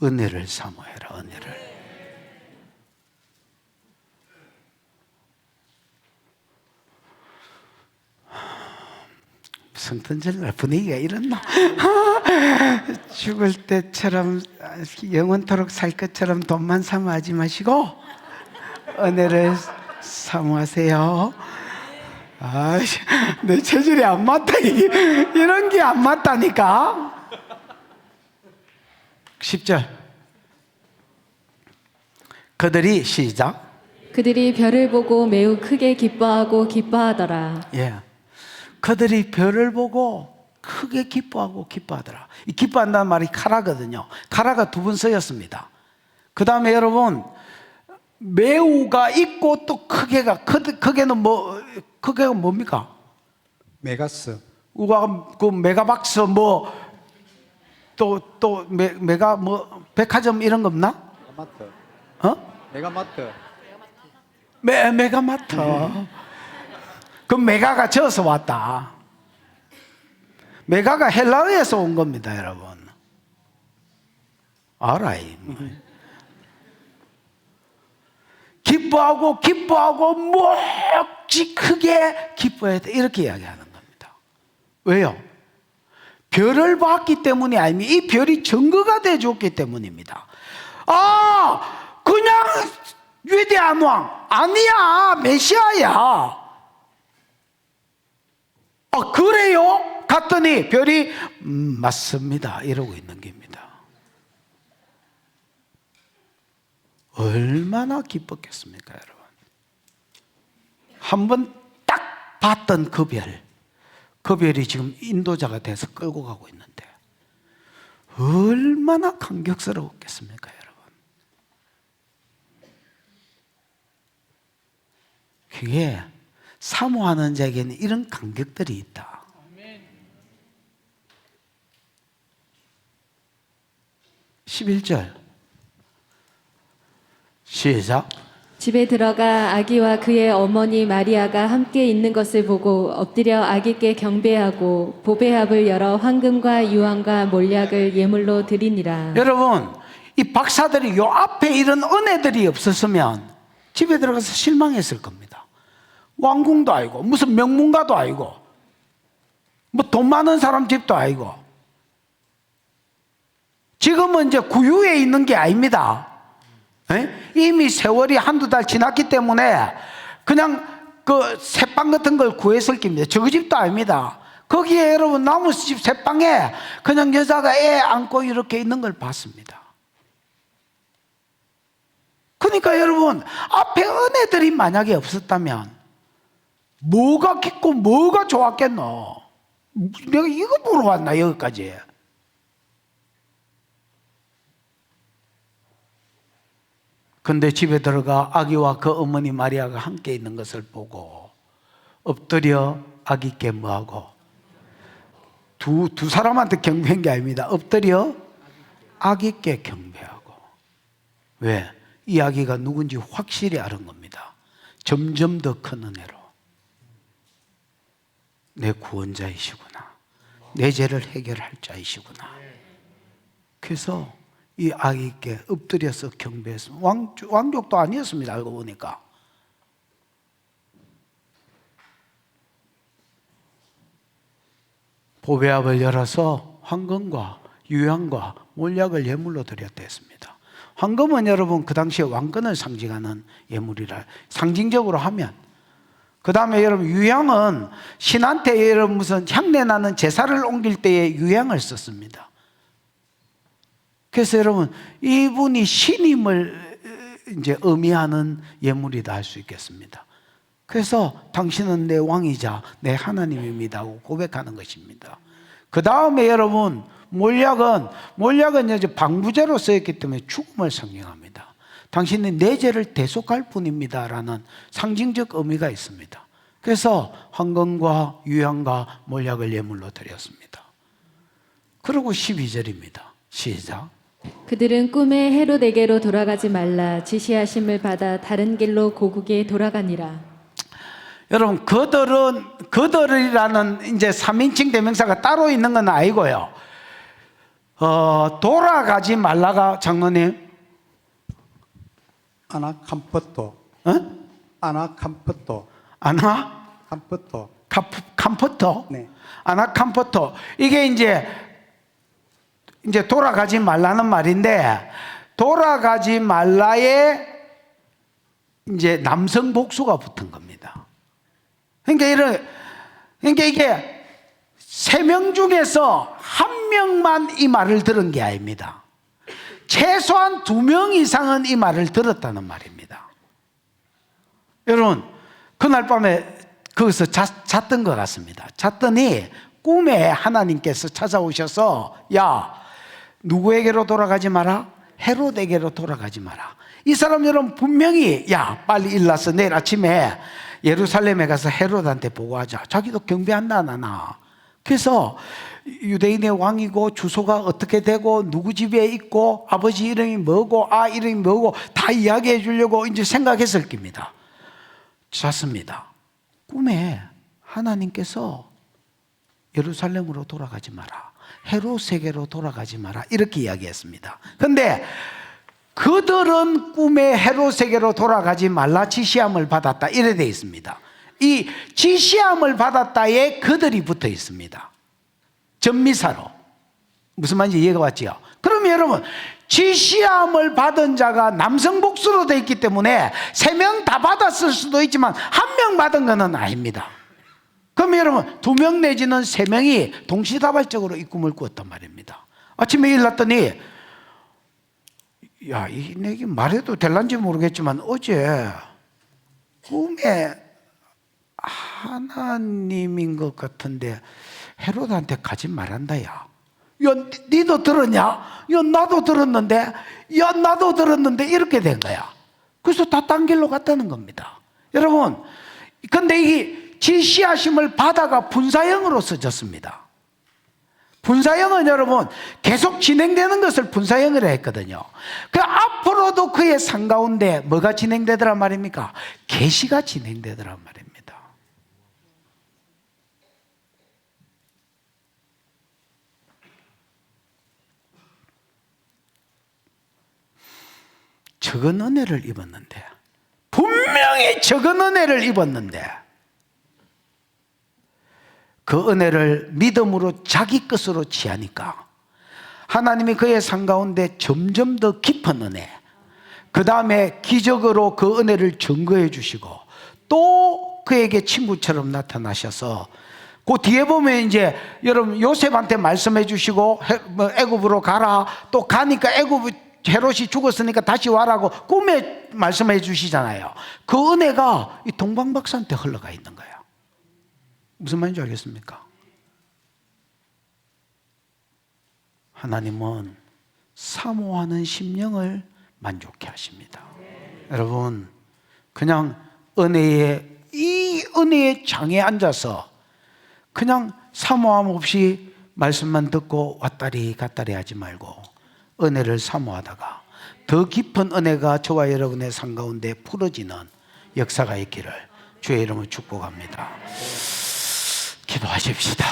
은혜를 사모해라. 은혜를. 성탄절 분위기가 이렇나? 죽을 때처럼 영원토록 살 것처럼 돈만 사모하지 마시고 은혜를 사모하세요. 내 체질이 안 맞다. 이런 게 안 맞다니까. 10절. 그들이 시작. 그들이 별을 보고 매우 크게 기뻐하고 기뻐하더라. 예. 그들이 별을 보고 크게 기뻐하고 기뻐하더라. 이 기뻐한다는 말이 카라거든요. 카라가 두 번 쓰였습니다. 그 다음에 여러분, 매우가 있고 또 크게가, 크게는 크게가 뭡니까? 메가스. 그 메가박스 메가 백화점 이런 거 없나? 메가마트. 어? 메가마트. 메가마트. 그 메가가 저어서 왔다. 메가가 헬라어에서 온 겁니다, 여러분. 알아요. 기뻐하고 몹시 크게 기뻐해야 돼. 이렇게 이야기하는 겁니다. 왜요? 별을 봤기 때문이 아니면 이 별이 증거가 돼 줬기 때문입니다. 그냥 위대한 왕 아니야. 메시아야. 그래요? 갔더니 별이 맞습니다 이러고 있는 겁니다. 얼마나 기뻤겠습니까 여러분. 한번 딱 봤던 그 별이 지금 인도자가 돼서 끌고 가고 있는데 얼마나 감격스러웠겠습니까 여러분. 그게 사모하는 자에게는 이런 감격들이 있다. 11절 시작. 집에 들어가 아기와 그의 어머니 마리아가 함께 있는 것을 보고 엎드려 아기께 경배하고 보배합을 열어 황금과 유황과 몰약을 예물로 드리니라. 여러분 이 박사들이 요 앞에 이런 은혜들이 없었으면 집에 들어가서 실망했을 겁니다. 왕궁도 아니고 무슨 명문가도 아니고 뭐 돈 많은 사람 집도 아니고 지금은 이제 구유에 있는 게 아닙니다. 이미 세월이 한두 달 지났기 때문에 그냥 그 새빵 같은 걸 구했을 겁니다. 저 집도 아닙니다. 거기에 여러분 나무집 새빵에 그냥 여자가 애 안고 이렇게 있는 걸 봤습니다. 그러니까 여러분 앞에 은혜들이 만약에 없었다면 뭐가 깊고 뭐가 좋았겠노. 내가 이거 보러 왔나 여기까지. 근데 집에 들어가 아기와 그 어머니 마리아가 함께 있는 것을 보고 엎드려 아기께 뭐하고 두 사람한테 경배한 게 아닙니다. 엎드려 아기께 경배하고. 왜? 이 아기가 누군지 확실히 아는 겁니다. 점점 더 큰 은혜로 내 구원자이시구나, 내 죄를 해결할 자이시구나. 그래서 이 아기께 엎드려서 경배했습니다. 왕족도 아니었습니다. 알고 보니까. 보배합을 열어서 황금과 유향과 몰약을 예물로 드렸다 했습니다. 황금은 여러분 그 당시에 왕권을 상징하는 예물이라 상징적으로 하면, 그 다음에 여러분 유향은 신한테 여러분 무슨 향내 나는 제사를 옮길 때에 유향을 썼습니다. 그래서 여러분 이분이 신임을 이제 의미하는 예물이다 할 수 있겠습니다. 그래서 당신은 내 왕이자 내 하나님입니다 하고 고백하는 것입니다. 그 다음에 여러분 몰약은 이제 방부제로 쓰였기 때문에 죽음을 상징합니다. 당신은 내 죄를 대속할 뿐입니다 라는 상징적 의미가 있습니다. 그래서 황금과 유향과 몰약을 예물로 드렸습니다. 그리고 12절입니다. 시작. 그들은 꿈에 헤롯에게로 돌아가지 말라 지시하심을 받아 다른 길로 고국에 돌아가니라. 여러분 그들이라는 이제 3인칭 대명사가 따로 있는 건 아니고요. 돌아가지 말라가 장로님 아나캄포토. 아나캄포토. 아나캄포토. 캄포토. 네. 아나캄포토. 이게 이제 돌아가지 말라는 말인데, 돌아가지 말라에 이제 남성 복수가 붙은 겁니다. 그러니까 이게 3명 중에서 1명만 이 말을 들은 게 아닙니다. 최소한 2명 이상은 이 말을 들었다는 말입니다. 여러분, 그날 밤에 거기서 잤던 것 같습니다. 잤더니 꿈에 하나님께서 찾아오셔서, 야, 누구에게로 돌아가지 마라? 헤롯에게로 돌아가지 마라. 이 사람 여러분 분명히, 야, 빨리 일어나서 내일 아침에 예루살렘에 가서 헤롯한테 보고하자. 자기도 경배한다 안 하나. 그래서 유대인의 왕이고 주소가 어떻게 되고 누구 집에 있고 아버지 이름이 뭐고 이름이 뭐고 다 이야기해 주려고 이제 생각했을 겁니다. 잤습니다. 꿈에 하나님께서 예루살렘으로 돌아가지 마라, 헤롯에게로 돌아가지 마라, 이렇게 이야기했습니다. 그런데 그들은 꿈에 헤롯에게로 돌아가지 말라 지시함을 받았다, 이래 되어 있습니다. 이 지시함을 받았다에 그들이 붙어 있습니다. 전미사로. 무슨 말인지 이해가 왔지요? 그럼 여러분, 지시함을 받은 자가 남성 복수로 되어 있기 때문에 3명 다 받았을 수도 있지만 1명 받은 것은 아닙니다. 그럼 여러분 2명 내지는 3명이 동시다발적으로 이 꿈을 꾸었단 말입니다. 아침에 일어났더니 야, 이 내게 말해도 될란지 모르겠지만 어제 꿈에 하나님인 것 같은데 헤롯한테 가지 말한다. 야, 니도 들었냐? 야, 나도 들었는데, 야, 나도 들었는데 이렇게 된 거야. 그래서 다 딴 길로 갔다는 겁니다. 여러분, 근데 이 지시하심을 받아가 분사형으로 써졌습니다. 분사형은 여러분 계속 진행되는 것을 분사형이라 했거든요. 그 앞으로도 그의 삶 가운데 뭐가 진행되더란 말입니까? 계시가 진행되더란 말입니다. 적은 은혜를 입었는데, 분명히 적은 은혜를 입었는데 그 은혜를 믿음으로 자기 것으로 취하니까 하나님이 그의 삶 가운데 점점 더 깊은 은혜, 그 다음에 기적으로 그 은혜를 증거해 주시고 또 그에게 친구처럼 나타나셔서 그 뒤에 보면 이제 여러분 요셉한테 말씀해 주시고 애굽으로 가라, 또 가니까 애굽 헤롯이 죽었으니까 다시 와라고 꿈에 말씀해 주시잖아요. 그 은혜가 이 동방박사한테 흘러가 있는 거예요. 무슨 말인지 알겠습니까? 하나님은 사모하는 심령을 만족해 하십니다. 여러분, 그냥 이 은혜의 장에 앉아서 그냥 사모함 없이 말씀만 듣고 왔다리 갔다리 하지 말고 은혜를 사모하다가 더 깊은 은혜가 저와 여러분의 삶 가운데 풀어지는 역사가 있기를 주의 이름으로 축복합니다. 기도하십시다.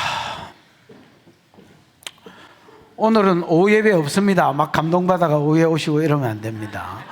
오늘은 오후 예배 없습니다. 막 감동받아가 오후에 오시고 이러면 안 됩니다.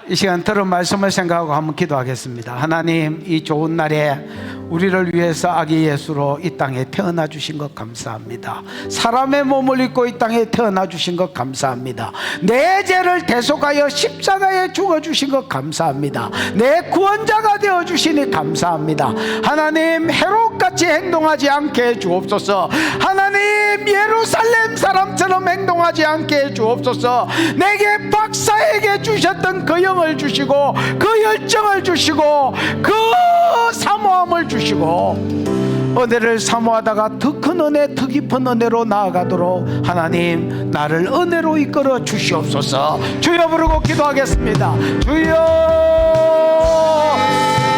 이 시간 들은 말씀을 생각하고 한번 기도하겠습니다. 하나님, 이 좋은 날에 우리를 위해서 아기 예수로 이 땅에 태어나 주신 것 감사합니다. 사람의 몸을 입고 이 땅에 태어나 주신 것 감사합니다. 내 죄를 대속하여 십자가에 죽어 주신 것 감사합니다. 내 구원자가 되어 주시니 감사합니다. 하나님, 헤롯같이 행동하지 않게 해 주옵소서. 하나님, 예루살렘 사람처럼 행동하지 않게 해 주옵소서. 내게 박사에게 주셨던 그 영을 주시고 그 열정을 주시고 그 사모함을 주시고 은혜를 사모하다가 더 큰 은혜, 더 깊은 은혜로 나아가도록 하나님 나를 은혜로 이끌어 주시옵소서. 주여 부르고 기도하겠습니다. 주여,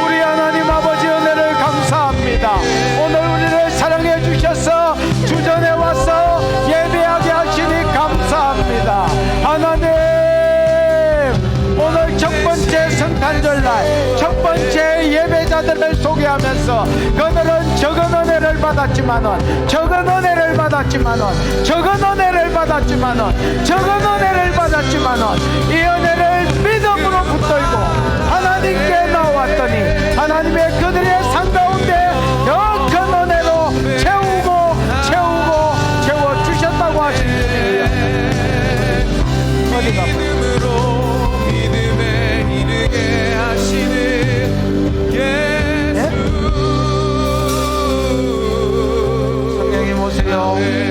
우리 하나님 아버지 은혜를 감사합니다. 오늘 우리를 사랑해 주셔서 주전에 와서 예배하게 하시니 감사합니다. 하나님, 오늘 첫 번째 성탄절날 첫 번째 예배자들을 소개하면서 그들은 적은 은혜를 받았지만은 적은 은혜를 받았지만은 적은 은혜를 받았지만은 적은 은혜를 받았지만은 이 은혜를 믿음으로 붙들고 하나님께 나왔더니 하나님의 그들의 삶 가운데 더 큰 은혜로 채워주셨다고 하십니다. 어디가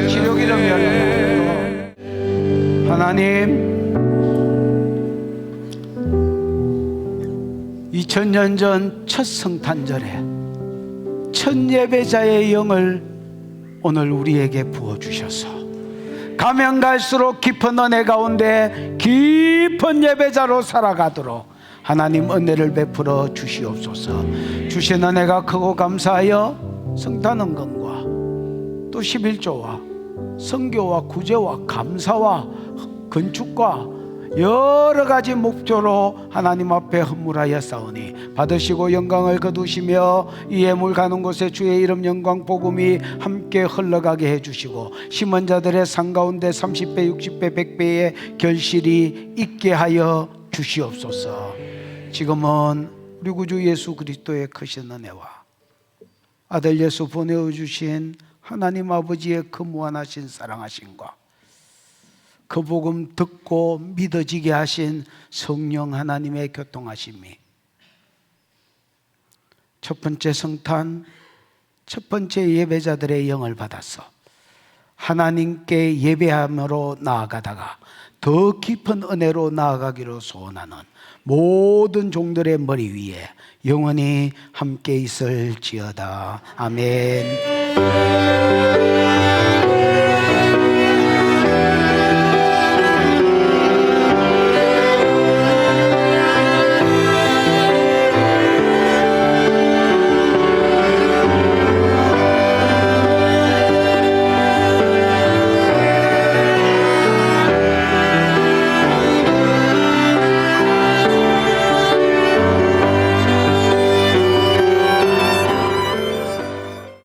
기록 이름이 열려. 하나님, 2000년 전 첫 성탄절에 첫 예배자의 영을 오늘 우리에게 부어주셔서 가면 갈수록 깊은 은혜 가운데 깊은 예배자로 살아가도록 하나님 은혜를 베풀어 주시옵소서. 주신 은혜가 크고 감사하여 성탄헌금과 또 11조와 선교와 구제와 감사와 건축과 여러 가지 목표로 하나님 앞에 헌물하여 싸우니 받으시고 영광을 거두시며 이 예물 가는 곳에 주의 이름 영광 복음이 함께 흘러가게 해주시고 심은 자들의 상 가운데 30배 60배 100배의 결실이 있게 하여 주시옵소서. 지금은 우리 구주 예수 그리스도의 크신 은혜와 아들 예수 보내주신 하나님 아버지의 그 무한하신 사랑하심과 그 복음 듣고 믿어지게 하신 성령 하나님의 교통하심이 첫 번째 성탄 첫 번째 예배자들의 영을 받았어. 하나님께 예배함으로 나아가다가 더 깊은 은혜로 나아가기로 소원하는 모든 종들의 머리 위에 영원히 함께 있을지어다. 아멘.